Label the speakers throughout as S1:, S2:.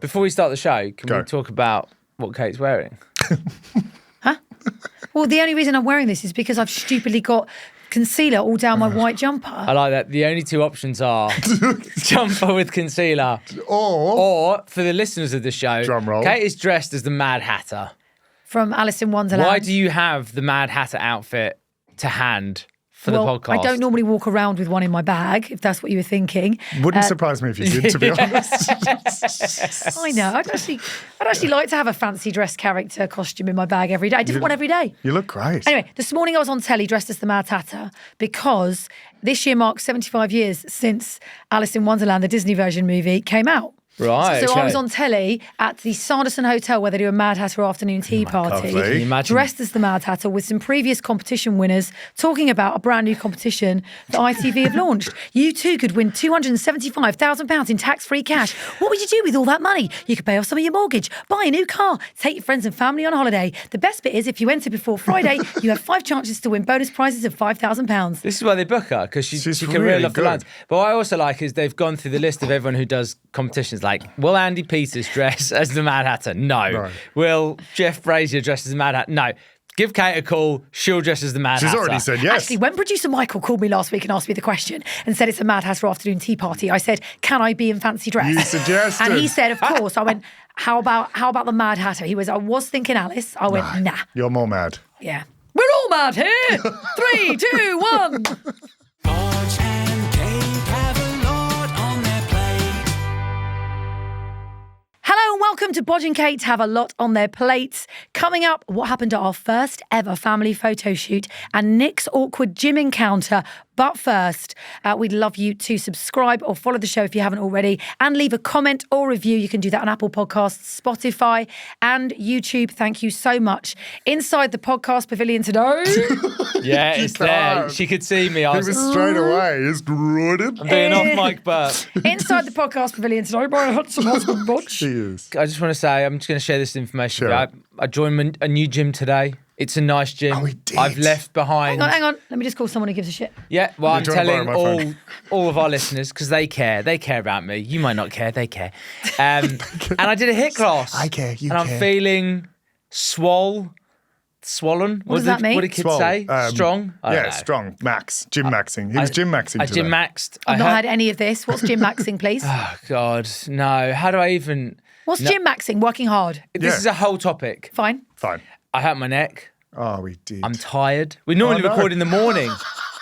S1: Before we start the show, can we talk about what Kate's wearing?
S2: Huh? Well, the only reason I'm wearing this is because I've stupidly got concealer all down my white jumper.
S1: I like that. The only two options are jumper with concealer or for the listeners of the show,
S3: drum roll.
S1: Kate is dressed as the Mad Hatter.
S2: From Alice in Wonderland.
S1: Why do you have the Mad Hatter outfit to hand for the podcast?
S2: I don't normally walk around with one in my bag, if that's what you were thinking.
S3: Wouldn't surprise me if you did, to be honest.
S2: I know. I'd actually like to have a fancy dress character costume in my bag every day. A different one every day.
S3: You look great.
S2: Anyway, this morning I was on telly dressed as the Mad Hatter because this year marks 75 years since Alice in Wonderland, the Disney version movie, came out.
S1: Right.
S2: So
S1: okay.
S2: I was on telly at the Sanderson Hotel where they do a Mad Hatter afternoon tea party.
S3: lovely.
S1: Can you imagine?
S2: Dressed as the Mad Hatter with some previous competition winners talking about a brand new competition that ITV have launched. You too could win £275,000 in tax-free cash. What would you do with all that money? You could pay off some of your mortgage, buy a new car, take your friends and family on holiday. The best bit is if you enter before Friday, you have 5 chances to win bonus prizes of £5,000.
S1: This is why they book her, because she can
S3: really
S1: reel off the
S3: good.
S1: lines. But what I also like is they've gone through the list of everyone who does competitions. Like, will Andy Peters dress as the Mad Hatter? No. Will Jeff Brazier dress as the Mad Hatter? No. Give Kate a call. She'll dress as the Mad Hatter.
S3: She's already said yes.
S2: Actually, when producer Michael called me last week and asked me the question and said it's a Mad Hatter afternoon tea party, I said, can I be in fancy dress?
S3: You suggested.
S2: And he said, of course. I went, how about the Mad Hatter? I was thinking Alice. I went, nah.
S3: You're more mad.
S2: Yeah. We're all mad here. 3, 2, 1.
S4: Podge and Kate have a lot on their plate.
S2: Hello and welcome to Podge and Kate Have a Lot on Their Plates. Coming up, what happened at our first ever family photo shoot and Nick's awkward gym encounter. But first, we'd love you to subscribe or follow the show if you haven't already and leave a comment or review. You can do that on Apple Podcasts, Spotify and YouTube. Thank you so much. Inside the podcast pavilion today.
S1: Yeah, it's there. She could see me. I
S3: It was straight away. It's good.
S1: I'm doing off mic burp.
S2: Inside the podcast pavilion today by Hudson Husband Butch.
S3: She is.
S1: I just want to say, I'm just going to share this information.
S3: Sure.
S1: with you. I joined a new gym today. It's a nice gym.
S3: Oh, we did.
S1: I've left behind.
S2: Hang on. Let me just call someone who gives a shit.
S1: Yeah, well, I'm
S3: Do you wanna
S1: telling
S3: borrow my phone?
S1: all of our listeners, because they care. They care about me. You might not care. They care. And I did a HIIT class.
S3: I care, you
S1: and
S3: care.
S1: I'm feeling swollen.
S2: What does that mean?
S1: What do kids
S3: Swole.
S1: say? Strong? I don't know.
S3: Strong. Max. Gym maxing. He was gym maxing
S1: I
S3: today.
S1: gym maxed.
S2: I've not had any of this. What's gym maxing, please?
S1: Oh, God. No. How do I even...
S2: What's gym maxing? Working hard.
S1: This is a whole topic.
S2: Fine.
S3: Fine.
S1: I hurt my neck.
S3: Oh, we did.
S1: I'm tired. We normally
S3: no.
S1: record in the morning.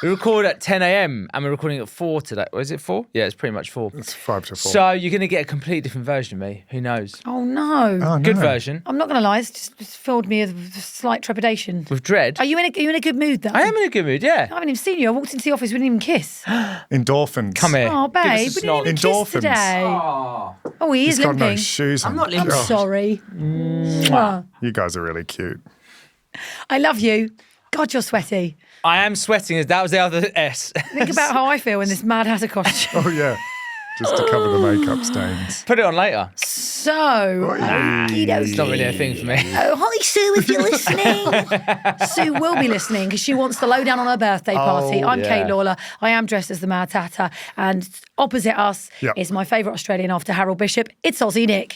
S1: We record at 10 a.m. and we're recording at 4 today. Or is it 4? Yeah, it's pretty much 4.
S3: It's 5 to 4.
S1: So you're going to get a completely different version of me. Who knows?
S2: Oh, no.
S3: Oh, no.
S1: Good version.
S2: I'm not going to lie. It's just filled me with slight trepidation.
S1: With dread.
S2: Are you in a good mood, though?
S1: I am in a good mood, yeah.
S2: I haven't even seen you. I walked into the office. We didn't even kiss.
S3: Endorphins.
S1: Come here.
S2: Oh,
S1: Give us a
S2: babe. We didn't
S1: snog.
S2: even kiss
S3: Endorphins.
S2: today.
S1: Oh.
S2: Oh, he is
S3: He's got
S2: limping.
S3: no shoes on.
S1: I'm not
S2: I'm
S1: limping.
S2: sorry. Mwah.
S3: You guys are really cute.
S2: I love you. God, you're sweaty.
S1: I am sweating. That was the other S.
S2: Think about how I feel in this Mad Hatter costume.
S3: Oh, yeah. Just to cover the makeup stains.
S1: Put it on later.
S2: So,
S1: It's not really a thing for me.
S2: oh, hi, Sue, if you're listening. Sue will be listening because she wants the lowdown on her birthday party.
S3: Oh,
S2: I'm
S1: yeah.
S2: Kate Lawler. I am dressed as the Mad Hatter. And opposite us
S3: Yep.
S2: is my favourite Australian after Harold Bishop. It's Aussie Nick.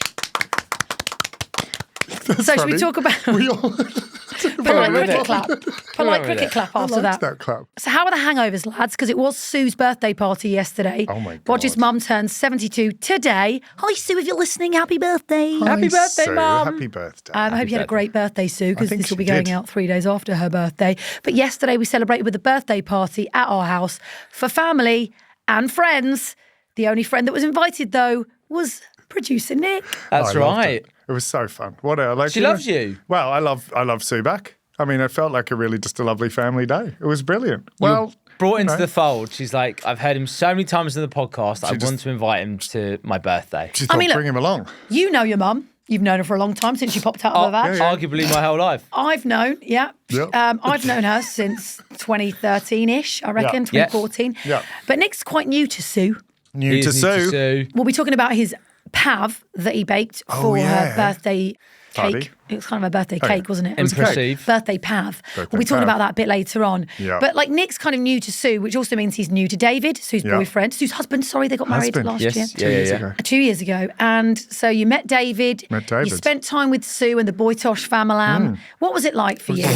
S2: So should we talk about
S3: We all...
S2: polite
S1: with
S2: cricket
S1: it.
S2: clap? Polite
S1: with
S2: cricket
S1: it.
S2: clap
S3: I
S2: after
S3: liked
S2: that.
S3: that clap.
S2: So how are the hangovers, lads? Because it was Sue's birthday party yesterday.
S3: Oh, my God.
S2: Roger's mum turned 72 today. Hi, Sue, if you're listening, happy birthday.
S1: Happy
S3: Hi,
S1: birthday,
S3: Sue.
S1: Mum.
S3: Happy birthday.
S2: I hope you had a
S1: birthday.
S2: great birthday, Sue, because
S3: think
S2: this will
S3: she
S2: be going
S3: did.
S2: out 3 days after her birthday. But yesterday we celebrated with a birthday party at our house for family and friends. The only friend that was invited, though, was producer Nick.
S1: That's
S3: I loved
S1: right.
S3: It. It was so fun. What a like.
S1: She loves you.
S3: Well, I love Sue back. I mean, it felt like just a lovely family day. It was brilliant. Well,
S1: Brought into
S3: know.
S1: the fold. She's like, I've heard him so many times in the podcast. I
S3: just-
S1: want to invite him to my birthday.
S3: she thought,
S2: mean, look-
S3: bring him along.
S2: You know your mum. You've known her for a long time since she popped out of her vag.
S1: Arguably my whole life.
S2: I've known, yeah.
S3: Yep.
S2: I've known her since 2013-ish, I reckon,
S3: Yeah.
S2: 2014.
S3: Yeah.
S2: But Nick's quite new to Sue.
S3: New
S1: He's
S3: to Sue.
S2: We'll be talking about his pav that he baked for
S3: yeah.
S2: her birthday
S3: party.
S2: cake. It was kind of a birthday
S3: yeah.
S2: cake, wasn't it?
S1: Impressive.
S2: Birthday pav.
S3: Birthday
S2: We'll be talking
S3: pav.
S2: about that a bit later on.
S3: Yeah.
S2: But like Nick's kind of new to Sue, which also means he's new to David, Sue's
S3: Yeah.
S2: boyfriend, Sue's husband. Sorry, they got married
S3: Husband.
S2: last
S1: Yes.
S2: year.
S1: Yeah, yeah, yeah.
S3: ago.
S2: 2 years ago. And so you met David.
S3: Met David.
S2: You spent time with Sue and the Boytosh family. What was it like for you?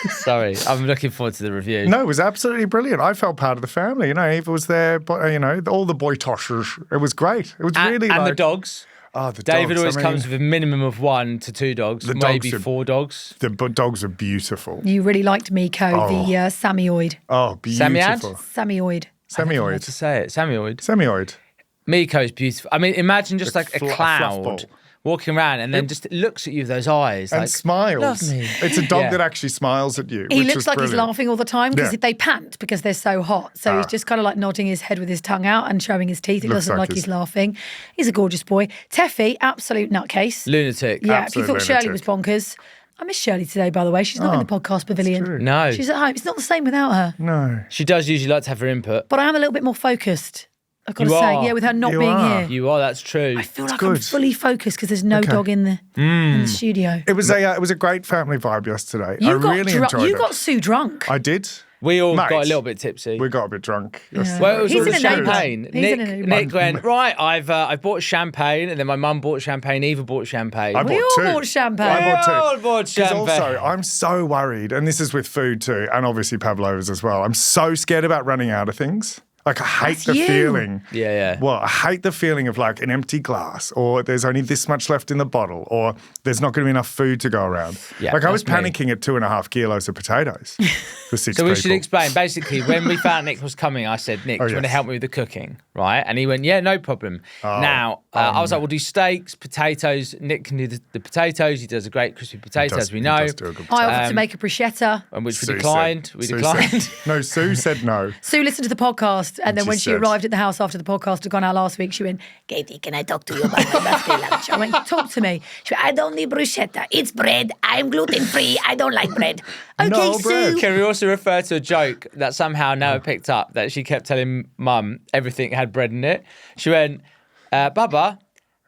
S1: Sorry, I'm looking forward to the review.
S3: No, it was absolutely brilliant. I felt part of the family. You know, Eva was there, but all the boy toshers. It was great. It was really
S1: and
S3: like
S1: the dogs.
S3: Oh, the
S1: David
S3: dogs.
S1: always
S3: I mean,
S1: comes with a minimum of 1 to 2 dogs,
S3: The
S1: maybe
S3: dogs are-
S1: 4 dogs.
S3: The dogs are beautiful.
S2: You really liked Miko, the Samioid.
S3: Oh, beautiful.
S2: Samioid.
S1: How to
S3: Semioid.
S1: say it, Samioid.
S3: Semioid.
S1: Miko's beautiful. I mean, imagine just like a
S3: fluff
S1: cloud
S3: ball.
S1: walking around and then just looks at you with those eyes.
S3: And
S1: like,
S3: smiles.
S1: Love me.
S3: It's a dog
S1: Yeah.
S3: that actually smiles at you.
S2: He
S3: which
S2: looks
S3: is
S2: like he's
S3: brilliant.
S2: laughing all the time because
S3: Yeah.
S2: they pant because they're so hot. So he's just kind of like nodding his head with his tongue out and showing his teeth. It
S3: Looks
S2: doesn't
S3: like
S2: like he's
S3: he's-
S2: laughing. He's a gorgeous boy. Teffy, absolute nutcase.
S1: Lunatic.
S2: Yeah, if
S3: Absolute
S2: you thought Shirley was
S3: lunatic.
S2: bonkers. I miss Shirley today, by the way. She's not in the podcast pavilion.
S1: No.
S2: She's at home. It's not the same without her.
S3: No.
S1: She does usually like to have her input.
S2: But I am a little bit more focused. I've got to
S1: You
S2: say,
S1: are.
S2: yeah, with her not
S3: You
S2: being
S3: are.
S2: here.
S1: You are, that's true.
S2: I feel like I'm
S3: good.
S2: fully focused because there's no dog in the studio.
S3: It was a great family vibe yesterday. I
S2: You got
S3: really enjoyed
S2: you
S3: it.
S2: got Sue drunk.
S3: I did.
S1: We all
S3: Mate,
S1: got a little bit tipsy.
S3: We got a bit drunk. yesterday.
S1: Well, it was
S2: He's
S1: all
S2: in
S1: the
S2: an Uber.
S1: champagne.
S2: He's in an Uber.
S1: Nick went, right, I bought champagne, and then my mum bought champagne, Eva bought champagne.
S3: I
S2: We
S3: bought
S2: all
S3: two.
S2: bought champagne.
S3: I bought two.
S1: We all bought
S3: 'Cause
S1: champagne.
S3: also, I'm so worried, and this is with food too, and obviously pavlovas as well. I'm so scared about running out of things. Like, I hate
S2: That's
S3: the
S2: you.
S3: feeling.
S1: Yeah, yeah.
S3: Well, I hate the feeling of like an empty glass, or there's only this much left in the bottle, or there's not going to be enough food to go around.
S1: Yeah,
S3: like, I was
S1: that's me.
S3: panicking at 2.5 kilos of potatoes for 6
S1: So
S3: people.
S1: we should explain. Basically, when we found Nick was coming, I said, Nick, do you want to
S3: yes.
S1: help me with the cooking? Right? And he went, yeah, no problem. Now, I was like, we'll do steaks, potatoes. Nick can do the potatoes. He does a great crispy potato, as we
S3: He
S1: know.
S3: does do a good
S2: I
S3: job.
S2: offered to make a bruschetta.
S1: And which
S3: Sue
S1: we declined.
S3: said-
S1: We
S3: Sue
S1: declined.
S3: said- no, Sue said no.
S2: Sue listened to the podcast, and then
S3: She
S2: when she
S3: said-
S2: arrived at the house after the podcast had gone out last week, she went, Katie, can I talk to you about my birthday lunch? I went, talk to me. She went, I don't need bruschetta. It's bread. I'm gluten-free. I don't like bread. Okay,
S3: No bread.
S2: Sue.
S1: Can we also refer to a joke that somehow Noah picked up that she kept telling Mum everything had bread in it? She went, Baba,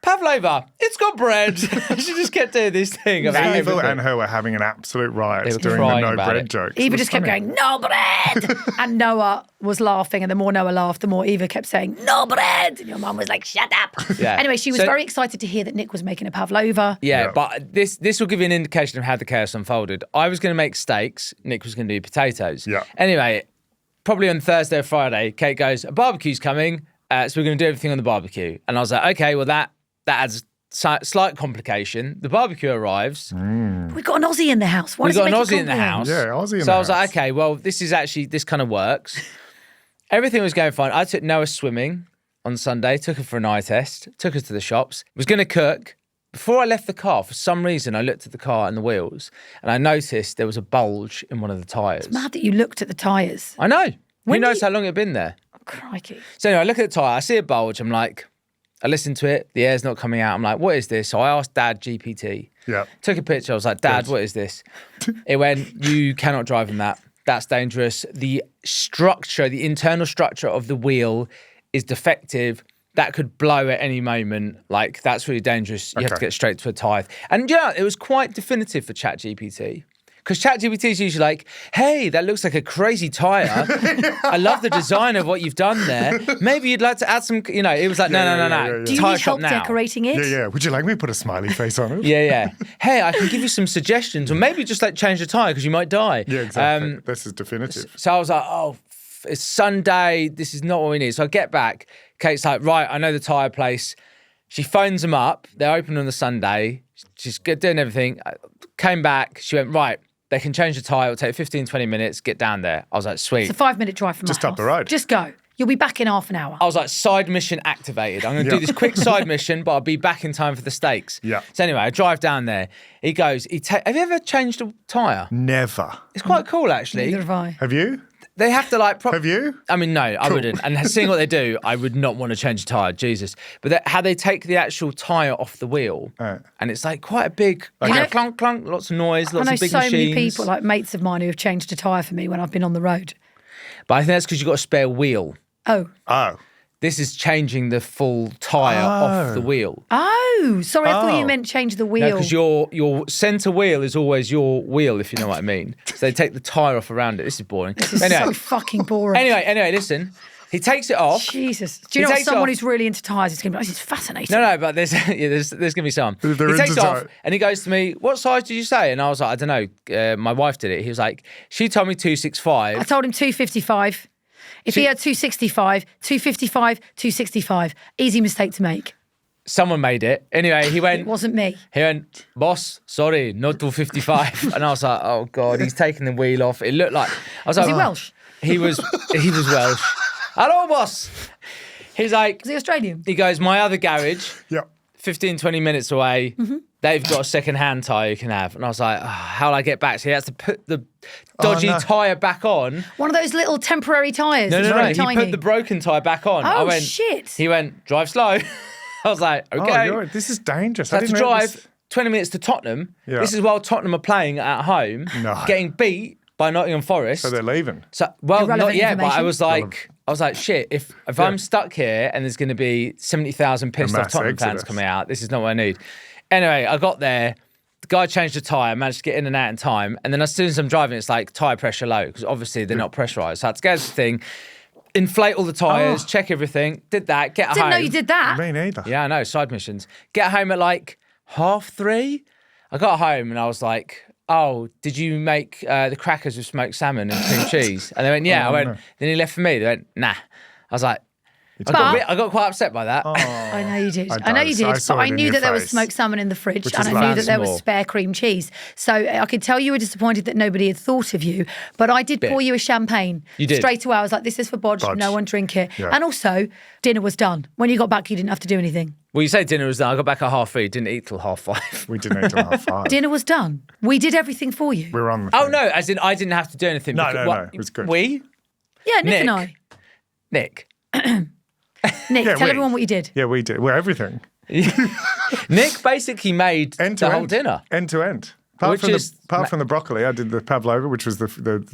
S1: pavlova, it's got bread. She just kept doing this thing about
S3: Eva
S1: everything.
S3: and her were having an absolute riot
S1: They were
S3: doing the
S1: crying
S3: no
S1: about
S3: bread
S1: it.
S3: jokes. It
S2: Eva
S3: was
S2: just kept
S3: funny.
S2: going, no bread. And Noah was laughing. And the more Noah laughed, the more Eva kept saying, no bread. And your mum was like, shut up.
S1: Yeah.
S2: Anyway, she was
S1: So-
S2: very excited to hear that Nick was making a pavlova.
S1: Yeah,
S3: Yeah.
S1: but this will give you an indication of how the chaos unfolded. I was going to make steaks. Nick was going to do potatoes.
S3: Yeah.
S1: Anyway, probably on Thursday or Friday, Kate goes, a barbecue's coming, so we're going to do everything on the barbecue. And I was like, okay, well, that adds slight complication. The barbecue arrives.
S2: We got an Aussie in the house. Why
S1: We
S2: does
S1: got
S2: it
S1: an
S2: make it
S1: Aussie in the
S2: complicated?
S1: house.
S3: Yeah, Aussie in
S1: So
S3: the
S1: I was like,
S3: house.
S1: okay, well, this kind of works. Everything was going fine. I took Noah swimming on Sunday, took her for an eye test, took her to the shops, was going to cook. Before I left the car, for some reason, I looked at the car and the wheels, and I noticed there was a bulge in one of the tyres.
S2: Mad that you looked at the tyres.
S1: I know. Who
S2: When
S1: knows
S2: you-
S1: how long it had been there?
S2: Oh, crikey.
S1: So anyway, I look at the tyre, I see a bulge, I'm like, I listen to it, the air's not coming out. I'm like, what is this? So I asked Dad GPT.
S3: Yeah.
S1: Took a picture, I was like, Dad,
S3: Good.
S1: what is this? It went, you cannot drive in that. That's dangerous. The structure, the internal structure of the wheel is defective. That could blow at any moment. Like, that's really dangerous. You have to
S3: Okay.
S1: get straight to a tithe. And yeah, it was quite definitive for ChatGPT. Because ChatGPT is usually like, hey, that looks like a crazy tyre. I love the design of what you've done there. Maybe you'd like to add some, it was like, no.
S2: Do you
S1: Tyre
S2: need
S1: shop
S2: help
S1: now.
S2: decorating it?
S3: Yeah. Would you like me to put a smiley face on it?
S1: Yeah. Hey, I can give you some suggestions, or maybe just like change the tyre because you might die.
S3: Yeah, exactly. This is definitive.
S1: So I was like, it's Sunday. This is not what we need. So I get back. Kate's like, right, I know the tyre place. She phones them up. They're open on the Sunday. She's doing everything. Came back. She went, right, they can change the tyre. It'll take 15, 20 minutes. Get down there. I was like, sweet.
S2: It's a 5-minute drive from
S3: Just
S2: my
S3: up the
S2: house.
S3: road.
S2: Just go. You'll be back in half an hour.
S1: I was like, side mission activated. I'm going to do
S3: Yeah.
S1: this quick side mission, but I'll be back in time for the steaks.
S3: Yeah.
S1: So anyway, I drive down there. He goes, have you ever changed a tyre?
S3: Never.
S1: It's quite cool, actually.
S2: Neither have I.
S3: Have you?
S1: They have to like...
S3: Have you?
S1: I mean, no, I wouldn't. And seeing what they do, I would not want to change a tyre, Jesus. But how they take the actual tyre off the wheel, and it's like quite a big, clunk, clunk, lots of noise,
S2: I
S1: lots
S2: know
S1: of big
S2: so
S1: machines.
S2: many people, like mates of mine, who have changed a tyre for me when I've been on the road.
S1: But I think that's because you've got a spare wheel.
S2: Oh,
S3: Oh.
S1: This is changing the full tyre off the wheel.
S2: Oh, sorry, I thought you meant change the wheel.
S1: Because your centre wheel is always your wheel, if you know what I mean. So they take the tyre off around it. This is boring.
S2: This is so fucking boring.
S1: Anyway, listen. He takes it off.
S2: Jesus. Do you know what someone who's really into tyres is going to be like, this is fascinating.
S1: No, but there's going to be some. He takes it off and he goes to me, what size did you say? And I was like, I don't know. My wife did it. He was like, she told me 265.
S2: I told him 255. If he had 265, 255, 265. Easy mistake to make.
S1: Someone made it. Anyway, he went...
S2: It wasn't me.
S1: He went, boss, sorry, not 255. And I was like, oh, God, he's taking the wheel off. It looked like...
S2: Was he Welsh?
S1: He was Welsh. Hello, boss. He's like...
S2: Was he Australian?
S1: He goes, my other garage,
S3: Yep.
S1: 15, 20 minutes away, they've got a second-hand tyre you can have. And I was like, how'll I get back? So he has to put the dodgy tyre back on.
S2: One of those little temporary tyres.
S1: No.
S2: Really
S1: He
S2: tiny.
S1: put the broken tyre back on.
S2: Oh, shit.
S1: He went, drive slow. I was like, okay.
S3: Oh, this is dangerous.
S1: So I had to drive 20 minutes to Tottenham.
S3: Yeah.
S1: This is while Tottenham are playing at home, getting beat by Nottingham Forest.
S3: So they're leaving.
S1: So, well,
S2: Irrelevant
S1: not yet, but I
S2: information.
S1: was like, shit, if I'm stuck here and there's going to be 70,000 pissed off
S3: mass
S1: Tottenham fans
S3: exodus.
S1: coming out, this is not what I need. Anyway, I got there. The guy changed the tyre, managed to get in and out in time. And then as soon as I'm driving, it's like tyre pressure low because obviously they're not pressurised. So I had to get this thing, inflate all the tyres, check everything, did that, get home.
S2: Didn't know you did that.
S3: Me neither.
S1: Yeah, I know, side missions. Get home at like 3:30. I got home and I was like, oh, did you make the crackers with smoked salmon and cream cheese? And they went, yeah. I went, then he left for me. They went, nah. I was like, I got quite upset by that.
S2: I know you did.
S3: I
S2: I know you did.
S3: saw
S2: But I
S3: it in
S2: knew
S3: your
S2: that there was
S3: face.
S2: smoked salmon in the fridge
S3: Which
S2: and
S3: is
S2: I knew
S3: like-
S2: that there was
S1: More.
S2: spare cream cheese. So I could tell you were disappointed that nobody had thought of you. But I did pour you a champagne.
S1: You did.
S2: Straight away. I was like, this is for Bodge.
S3: Bodge.
S2: No one drink it.
S3: Yeah.
S2: And also, dinner was done. When you got back, you didn't have to do anything.
S1: Well, you say dinner was done. I got back at 3:30, didn't eat till 5:30.
S3: We didn't eat till 5:30.
S2: Dinner was done. We did everything for you.
S3: We were on the
S1: Oh,
S3: thing.
S1: no, as in I didn't have to do anything.
S3: No,
S1: because-
S3: no,
S1: what-
S3: it was good.
S1: We?
S2: Yeah, Nick and
S1: Nick.
S2: I.
S1: Nick.
S2: Nick,
S3: Yeah,
S2: tell
S3: we.
S2: everyone what you did.
S3: Yeah, we did. Well, everything.
S1: Nick basically made
S3: End to
S1: the
S3: end.
S1: whole dinner.
S3: End to end. Apart
S1: Which
S3: from,
S1: is-
S3: apart from the broccoli, I did the pavlova, which was the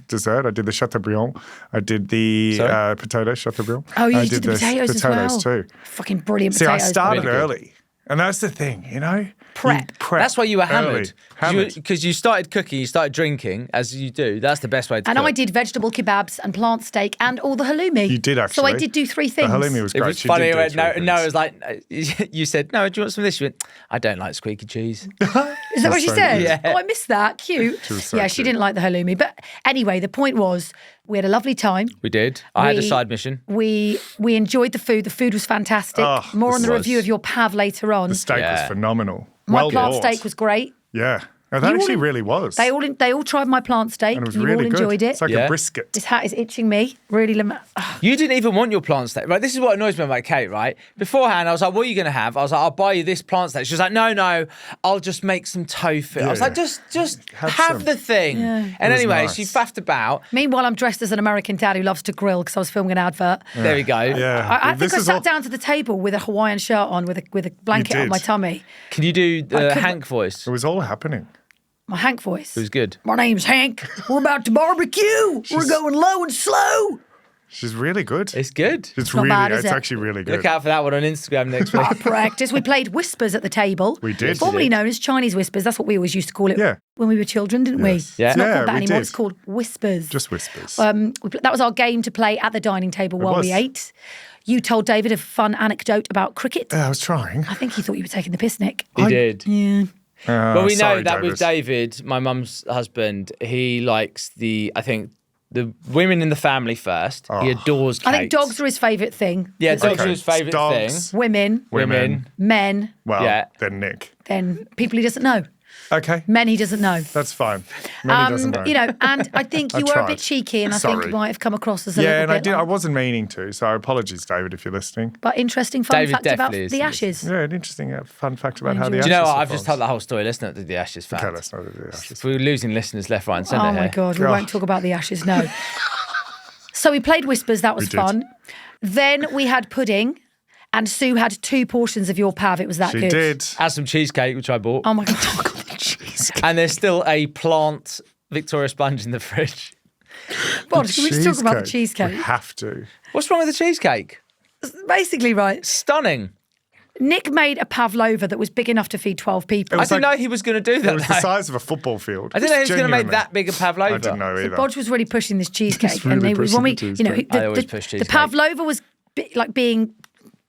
S3: dessert. I did the chateaubriand. I did the
S1: Sorry?
S3: potato chateaubriand.
S2: Oh, you
S3: I
S2: did the potatoes as well.
S3: too.
S2: Fucking brilliant
S3: See,
S2: potatoes.
S3: I started
S1: Really good.
S3: early. And that's the thing, you know?
S2: Prep.
S3: You prep
S1: That's why you were
S3: early.
S1: hammered. Because you started cooking, you started drinking, as you do. That's the best way to
S2: And
S1: cook.
S2: I did vegetable kebabs and plant steak and all the halloumi.
S3: You did
S2: So I
S3: actually.
S2: did do 3 things.
S3: The halloumi was
S1: It
S3: great.
S1: was
S3: She
S1: funny.
S3: did do
S1: When,
S3: three
S1: no,
S3: things.
S1: it was like, you said, no, do you want some of this? She went, I don't like squeaky cheese.
S2: Is that what she
S3: so
S2: said?
S3: good.
S1: Yeah.
S2: Oh, I missed that. Cute.
S3: She was so
S2: yeah, she
S3: cute.
S2: didn't like the halloumi. But anyway, the point was we had a lovely time.
S1: We did. I had a
S2: We-
S1: side mission.
S2: We enjoyed the food. The food was fantastic.
S3: Oh,
S2: More on
S3: this
S2: the
S1: was-
S2: review of your pav later on.
S3: The steak was
S1: Yeah.
S3: phenomenal.
S2: My
S3: well
S2: plant
S3: bought.
S2: steak was great.
S3: Yeah. No, that
S2: You all
S3: actually
S2: en-
S3: really was.
S2: They all tried my plant steak.
S3: and it was
S2: you
S3: really
S2: all
S3: good.
S2: enjoyed it.
S3: It's like
S1: Yeah.
S3: a brisket.
S2: This hat is itching me. Really.
S1: You didn't even want your plant steak, right? This is what annoys me about Kate, right? Beforehand, I was like, what are you going to have? I was like, I'll buy you this plant steak. She was like, no, I'll just make some tofu. I was
S3: Yeah.
S1: like, just
S3: Have
S1: have
S3: some.
S1: the thing.
S2: Yeah.
S1: And
S3: It was
S1: anyway,
S3: nice.
S1: she faffed about.
S2: Meanwhile, I'm dressed as an American dad who loves to grill because I was filming an advert.
S1: There we go.
S3: Yeah.
S2: I think
S3: This
S2: I
S3: is
S2: sat
S3: all-
S2: down to the table with a Hawaiian shirt on, with a blanket on
S3: did.
S2: my tummy.
S1: Can you do the
S2: could-
S1: Hank voice?
S3: It was all happening.
S2: My Hank voice.
S1: It was good.
S2: My name's Hank. We're about to barbecue. We're going low and slow.
S3: She's really good.
S1: It's good.
S3: It's
S2: not
S3: really,
S2: bad, is
S3: it's
S2: it?
S3: actually really good.
S1: Look out for that one on Instagram next week.
S2: Practice. We played whispers at the table.
S3: We did.
S2: Formerly
S1: You did.
S2: known as Chinese whispers. That's what we always used to call it
S3: Yeah.
S2: when we were children, didn't we?
S3: Yes.
S1: Yeah.
S2: It's not
S3: Yeah,
S2: called that
S3: we
S2: anymore.
S3: did.
S2: It's called whispers.
S3: Just whispers.
S2: That was our game to play at the dining table while we
S3: was.
S2: ate. You told David a fun anecdote about cricket.
S3: yeah, I was trying.
S2: I think he thought you were taking the piss, Nick.
S1: He did.
S2: Yeah.
S1: But we know
S3: sorry,
S1: that with David, my mum's husband, he likes the women in the family first. He adores Kate.
S2: I think dogs are his favourite thing.
S1: Yeah, dogs
S3: Okay.
S1: are his favourite
S3: Dogs.
S1: thing.
S2: Women,
S1: Women.
S2: men,
S3: Well,
S1: Yeah.
S3: then Nick.
S2: then people he doesn't know.
S3: Okay,
S2: Men he doesn't know.
S3: that's fine. Many doesn't know.
S2: You know, and I think
S3: I
S2: you were a
S3: tried.
S2: bit cheeky, and I
S3: Sorry.
S2: think it might have come across as a
S3: yeah,
S2: little
S3: and
S2: bit.
S3: I did. I
S2: like-
S3: wasn't meaning to, so apologies, David, if you're listening.
S2: but interesting fun
S1: David
S2: fact about
S1: definitely is
S2: the
S1: listening.
S2: Ashes.
S3: Yeah, an interesting fun fact about how the
S2: Do
S3: Ashes.
S1: Do you know what?
S3: have
S1: I've just
S3: gone.
S1: told the whole story. Let's not do the Ashes fact.
S3: Okay, let's not do the Ashes.
S1: We're losing listeners left, right, and centre
S2: Oh my
S1: here.
S2: God, we won't talk about the Ashes, no. So we played Whispers, that was
S3: We did.
S2: fun. Then we had pudding, and Sue had 2 portions of your pav. It was that
S3: She
S2: good.
S3: did.
S1: Had some cheesecake, which I bought.
S2: Oh my God.
S1: And there's still a plant Victoria sponge in the fridge.
S2: God, can we just talk about the
S3: We
S2: cheesecake?
S3: have to.
S1: What's wrong with the cheesecake?
S2: basically right.
S1: Stunning.
S2: Nick made a pavlova that was big enough to feed 12 people.
S1: I didn't know he was going to do that.
S3: It was the size of a football field.
S1: I didn't know he was going to make
S3: Genuinely.
S1: that big a pavlova.
S3: I didn't know either.
S2: Bodge was really pushing this cheesecake.
S3: really
S2: and
S3: pushing
S2: when
S3: the
S2: we, you know,
S3: cheesecake.
S1: I always push
S2: the
S1: cheesecake.
S2: pavlova was being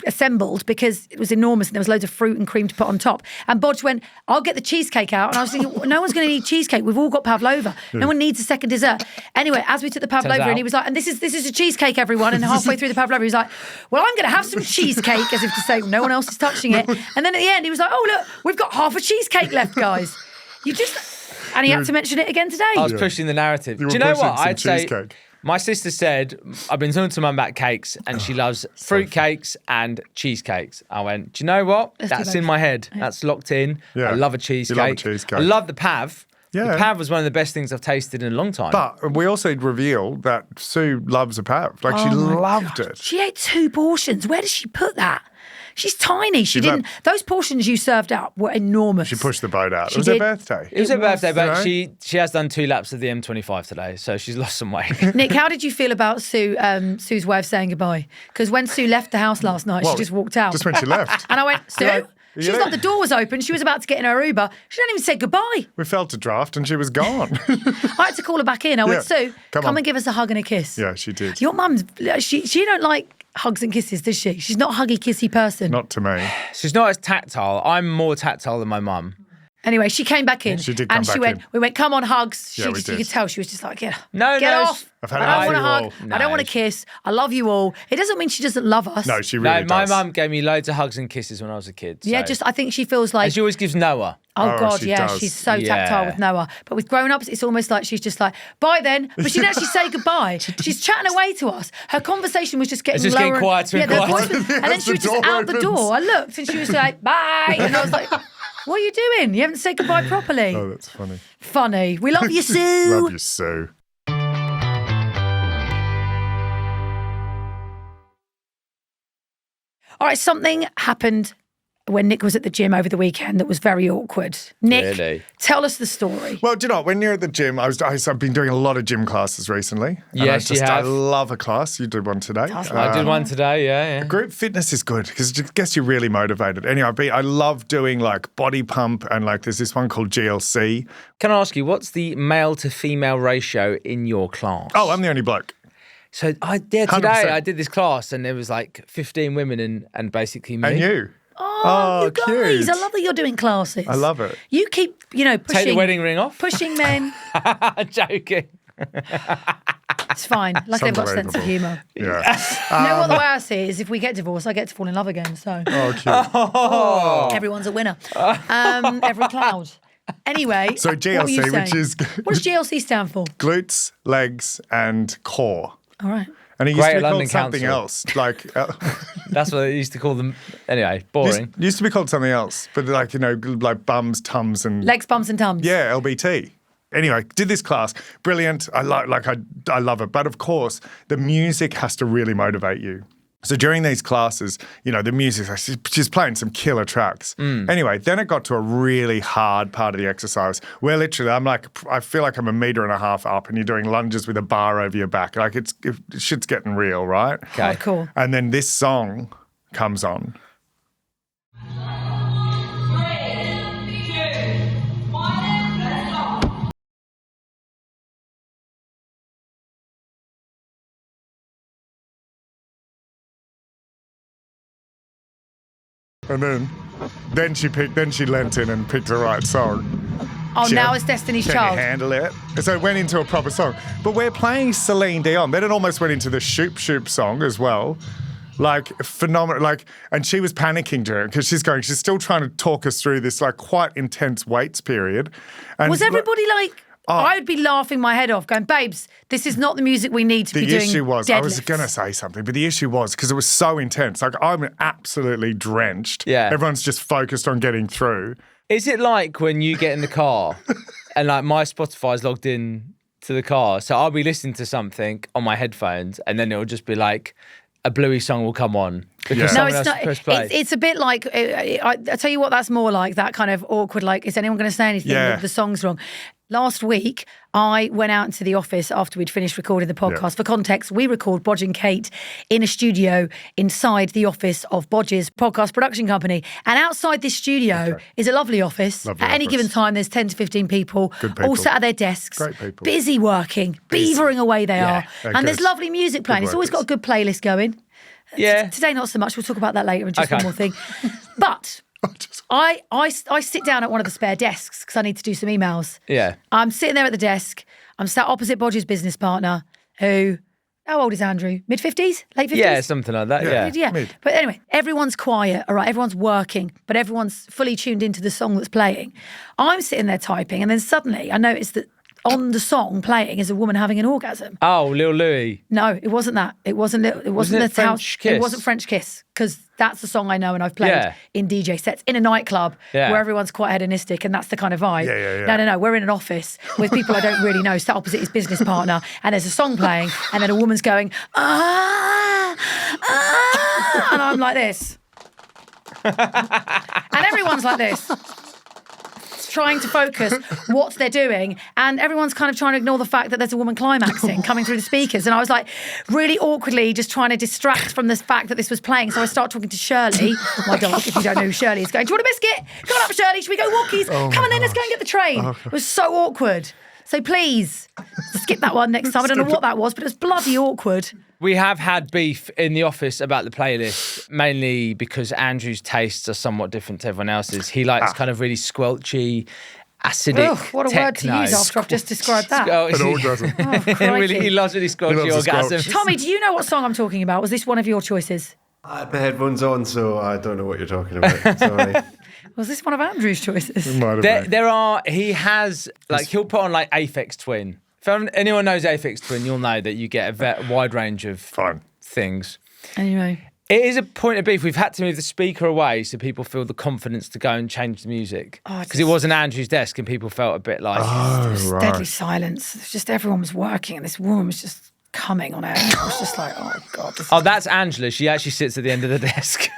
S2: assembled because it was enormous and there was loads of fruit and cream to put on top. And Bodge went, I'll get the cheesecake out. And I was thinking, no one's going to need cheesecake. We've all got pavlova. No one needs a second dessert. Anyway, as we took the pavlova
S1: out-
S2: and he was like, and this is a cheesecake, everyone. And halfway through the pavlova, he was like, well, I'm going to have some cheesecake, as if to say no one else is touching it. And then at the end, he was like, oh, look, we've got half a cheesecake left, guys. You just... And he had to mention it again today.
S1: I was pushing the narrative.
S3: You
S1: Do you
S3: were
S1: know
S3: pushing
S1: what?
S3: some
S1: I'd say
S3: cheesecake.
S1: my sister said, I've been talking to mum about cakes and she loves fruit cakes and cheesecakes. I went, do you know what?
S2: Let's do
S1: That's
S2: both.
S1: in my head. That's locked in.
S3: Yeah.
S1: I love a
S3: You
S1: cheesecake.
S3: love a cheesecake.
S1: I love the pav.
S3: Yeah.
S1: The pav was one of the best things I've tasted in a long time.
S3: But we also revealed that Sue loves a pav. Like, she loved it.
S2: She ate 2 portions. Where does she put that? She's tiny. She didn't. Those portions you served up were enormous.
S3: She pushed the boat out.
S2: She
S3: It was her
S2: did.
S3: birthday.
S1: it was her birthday, but
S3: you know?
S1: she has done 2 laps of the M25 today, so she's lost some weight.
S2: Nick, how did you feel about Sue's way of saying goodbye? Because when Sue left the house last night,
S3: Well,
S2: she just walked out.
S3: Just when she left.
S2: And I went, Sue?
S3: You're like-
S2: She was like, the door was open. She was about to get in her Uber. She didn't even say goodbye.
S3: We felt a draft and she was gone.
S2: I had to call her back in. I went,
S3: Yeah.
S2: Sue,
S3: Come
S2: come
S3: on.
S2: and give us a hug and a kiss.
S3: Yeah, she did.
S2: Your mum's, she don't like hugs and kisses, does she? She's not a huggy, kissy person.
S3: Not to me.
S1: She's not as tactile. I'm more tactile than my mum.
S2: Anyway, she came back in.
S3: She did come
S2: and she
S3: back
S2: went,
S3: in.
S2: we went, come on, hugs.
S3: Yeah, we
S2: You
S3: did.
S2: could tell she was just like, get
S1: No,
S2: off.
S3: I've had
S2: I don't
S3: enough
S2: want a
S3: of you
S2: hug.
S1: all.
S2: I don't
S1: No.
S2: want a kiss. I love you all. It doesn't mean she doesn't love us.
S3: No, she really
S1: No, my
S3: does.
S1: mum gave me loads of hugs and kisses when I was a kid.
S2: Yeah,
S1: so-
S2: I think she feels like,
S1: And she always gives Noah.
S2: oh,
S3: Oh,
S2: God,
S3: she
S2: yeah,
S3: does.
S2: she's so tactile
S1: Yeah.
S2: with Noah. But with grown-ups, it's almost like she's just like, bye then. But she didn't actually say goodbye. She's chatting away to us. Her conversation was just getting
S1: It's just
S2: lower.
S1: getting quieter and
S2: the
S1: quieter.
S2: voice was- and then
S3: As
S2: she
S3: the
S2: was just
S3: door
S2: out the
S3: opens.
S2: door. I looked and she was like, bye. And I was like, what are you doing? You haven't said goodbye properly.
S3: Oh, that's funny.
S2: Funny. We love you, Sue.
S3: Love you, Sue.
S2: All right, something happened when Nick was at the gym over the weekend that was very awkward. Nick,
S1: Really?
S2: tell us the story.
S3: Well, do you know what? When you're at the gym, I've been doing a lot of gym classes recently. And
S1: Yes, you
S3: I
S1: have.
S3: love a class. You did one today.
S1: I did one today, yeah.
S3: Group fitness is good because it gets you really motivated. Anyway, I love doing like body pump and like there's this one called GLC.
S1: Can I ask you, what's the male to female ratio in your class?
S3: Oh, I'm the only bloke.
S1: So today
S3: 100%.
S1: I did this class and there was like 15 women and basically me.
S3: And you.
S2: Oh, you guys,
S3: cute.
S2: I love that you're doing classes.
S3: I love it.
S2: You keep, pushing.
S1: Take the wedding ring off.
S2: Pushing men.
S1: Joking.
S2: It's fine. Like they've got a sense of
S3: unbelievable.
S2: humour.
S3: Yeah.
S2: You know what the way I see it is if we get divorced, I get to fall in love again. So
S3: Oh, cute.
S2: everyone's a winner. Every cloud. Anyway.
S3: So
S2: what were you
S3: GLC, which
S2: saying?
S3: is
S2: What does GLC stand for?
S3: glutes, legs, and core.
S2: All right.
S3: And it used to
S1: Greater
S3: be called
S1: London
S3: something
S1: Council.
S3: else. Like
S1: That's what they used to call them. Anyway, boring.
S3: used to be called something else, but like like bums, tums, and
S2: Legs, bums, and tums.
S3: yeah, LBT. Anyway, did this class, brilliant. I love it, but of course, the music has to really motivate you. So during these classes, the music, she's playing some killer tracks. Anyway, then it got to a really hard part of the exercise where literally I feel like I'm 1.5 meters up and you're doing lunges with a bar over your back. Like shit's getting real, right?
S1: Okay.
S2: Cool.
S3: And then this song comes on. And then she leant in and picked the right song.
S2: Oh,
S3: She
S2: now
S3: had-
S2: it's Destiny's
S3: Can
S2: Child.
S3: you handle it? So it went into a proper song. But we're playing Celine Dion. Then it almost went into the Shoop Shoop song as well. Like, phenomenal. Like, and she was panicking during because she's still trying to talk us through this, like, quite intense weights period. And
S2: Was everybody like,
S3: Oh.
S2: I would be laughing my head off going, babes, this is not the music we need to be
S3: The
S2: doing
S3: issue was, I was
S2: deadlifts."
S3: going to say something, but the issue was because it was so intense. Like, I'm absolutely drenched.
S1: Yeah.
S3: Everyone's just focused on getting through.
S1: Is it like when you get in the car and like my Spotify's logged in to the car, so I'll be listening to something on my headphones and then it'll just be like a Bluey song will come on because
S3: Yeah.
S2: No,
S1: someone
S2: it's
S1: else
S2: not.
S1: has pressed play.
S2: It's a bit like, I tell you what, that's more like that kind of awkward, like, is anyone going to say anything?
S3: Yeah.
S2: The song's wrong. last week, I went out into the office after we'd finished recording the podcast.
S3: Yeah.
S2: For context, we record Bodge and Kate in a studio inside the office of Bodge's podcast production company. And outside this studio is a lovely office.
S3: Lovely
S2: At any
S3: office.
S2: given time, there's 10 to 15 people,
S3: Good people.
S2: all sat at their desks.
S3: Great people.
S2: Busy working, beavering away they are.
S3: Yeah,
S2: And there's
S3: good.
S2: lovely music playing.
S3: Good
S2: It's always got a
S3: workers.
S2: good playlist going.
S1: Yeah.
S2: Today, not so much. We'll talk about that later. And just
S1: Okay.
S2: one more thing. But I sit down at one of the spare desks because I need to do some emails.
S1: Yeah.
S2: I'm sitting there at the desk. I'm sat opposite Bodge's business partner, who, how old is Andrew? Mid-50s? Late 50s?
S1: Yeah, something like that. Yeah.
S2: Yeah.
S3: Mid.
S2: But anyway, everyone's quiet, all right? Everyone's working, but everyone's fully tuned into the song that's playing. I'm sitting there typing, and then suddenly I noticed that on the song playing is a woman having an orgasm.
S1: Oh, Lil Louis.
S2: No, it wasn't that. It wasn't
S1: it
S2: the
S1: French
S2: house.
S1: Kiss?
S2: It wasn't French Kiss, because that's the song I know and I've played
S1: Yeah.
S2: in DJ sets in a nightclub
S1: Yeah.
S2: where everyone's quite hedonistic, and that's the kind of vibe.
S3: Yeah.
S2: No. We're in an office with people I don't really know, sat opposite his business partner, and there's a song playing, and then a woman's going, ah, and I'm like this. And everyone's like this, trying to focus what they're doing, and everyone's kind of trying to ignore the fact that there's a woman climaxing coming through the speakers. And I was like really awkwardly just trying to distract from the fact that this was playing. So I start talking to Shirley, my dog, if you don't know who Shirley is, going, do you want a biscuit? Come on up, Shirley, should we go walkies? Come on then, let's go and get the train. It was so awkward. So please skip that one next time. I don't know what that was, but it was bloody awkward.
S1: We have had beef in the office about the playlist, mainly because Andrew's tastes are somewhat different to everyone else's. He likes kind of really squelchy, acidic
S2: Ugh, what a word to
S1: techno.
S2: use after I've just described that.
S3: An orgasm.
S2: Oh,
S1: he
S2: crikey.
S1: loves really squelchy
S3: He loves a
S1: orgasms.
S3: squelch.
S2: Tommy, do you know what song I'm talking about? Was this one of your choices?
S5: I had my headphones on, so I don't know what you're talking about. Sorry.
S2: Was this one of Andrew's choices?
S3: Might have been.
S1: He has, like, he'll put on, like, Aphex Twin. If anyone knows Aphex Twin, you'll know that you get a wide range of
S3: Fine.
S1: things.
S2: Anyway.
S1: It is a point of beef. We've had to move the speaker away so people feel the confidence to go and change the music. Because it wasn't Andrew's desk and people felt a bit like...
S2: Just deadly silence. It's just everyone was working and this woman was just coming on air. It was just like, oh God. This
S1: Oh, that's Angela. She actually sits at the end of the desk.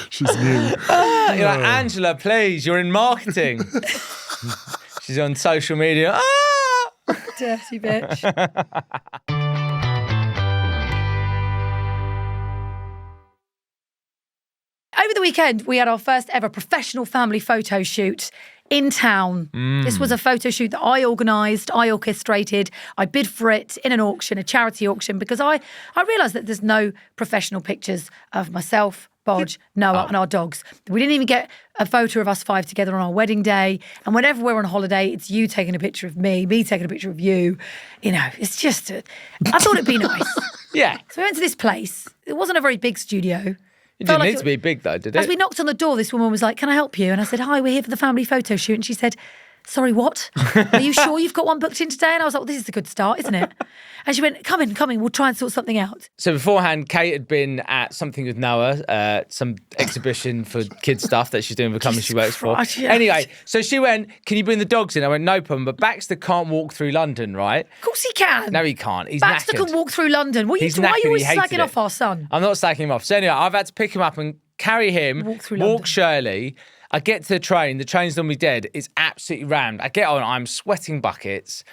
S3: She's new.
S1: You're like, Angela, please, you're in marketing. She's on social media. Ah!
S2: dirty bitch. Over the weekend, we had our first ever professional family photo shoot in town. This was a photo shoot that I organised, I orchestrated, I bid for it in an auction, a charity auction, because I realised that there's no professional pictures of myself, Bodge, Noah and our dogs. We didn't even get a photo of us five together on our wedding day. And whenever we're on holiday, it's you taking a picture of me taking a picture of you. You know, it's just, I thought it'd be nice.
S1: Yeah.
S2: So we went to this place. It wasn't a very big studio.
S1: It
S2: Felt
S1: didn't
S2: like
S1: need to be big, though, did it?
S2: As we knocked on the door, this woman was like, "Can I help you?" And I said, "Hi, we're here for the family photo shoot." And she said, "Sorry, what? Are you sure you've got one booked in today?" And I was like, "Well, this is a good start, isn't it?" And she went, come in, we'll try and sort something out.
S1: So beforehand, Kate had been at something with Noah, some exhibition for kids stuff that she's doing with the company she works for.
S2: Christ, yeah.
S1: Anyway, so she went, "Can you bring the dogs in?" I went, "No problem." But Baxter can't walk through London, right?
S2: Of course he can.
S1: No, he can't. He's
S2: Baxter
S1: knackered.
S2: can walk through London. What are you,
S1: He's
S2: why are
S1: knackered,
S2: you always
S1: he hated
S2: slagging
S1: it.
S2: off our son?
S1: I'm not slacking him off. So anyway, I've had to pick him up and carry him,
S2: Walk through London.
S1: Shirley. I get to the train's normally dead. It's absolutely rammed. I get on, I'm sweating buckets.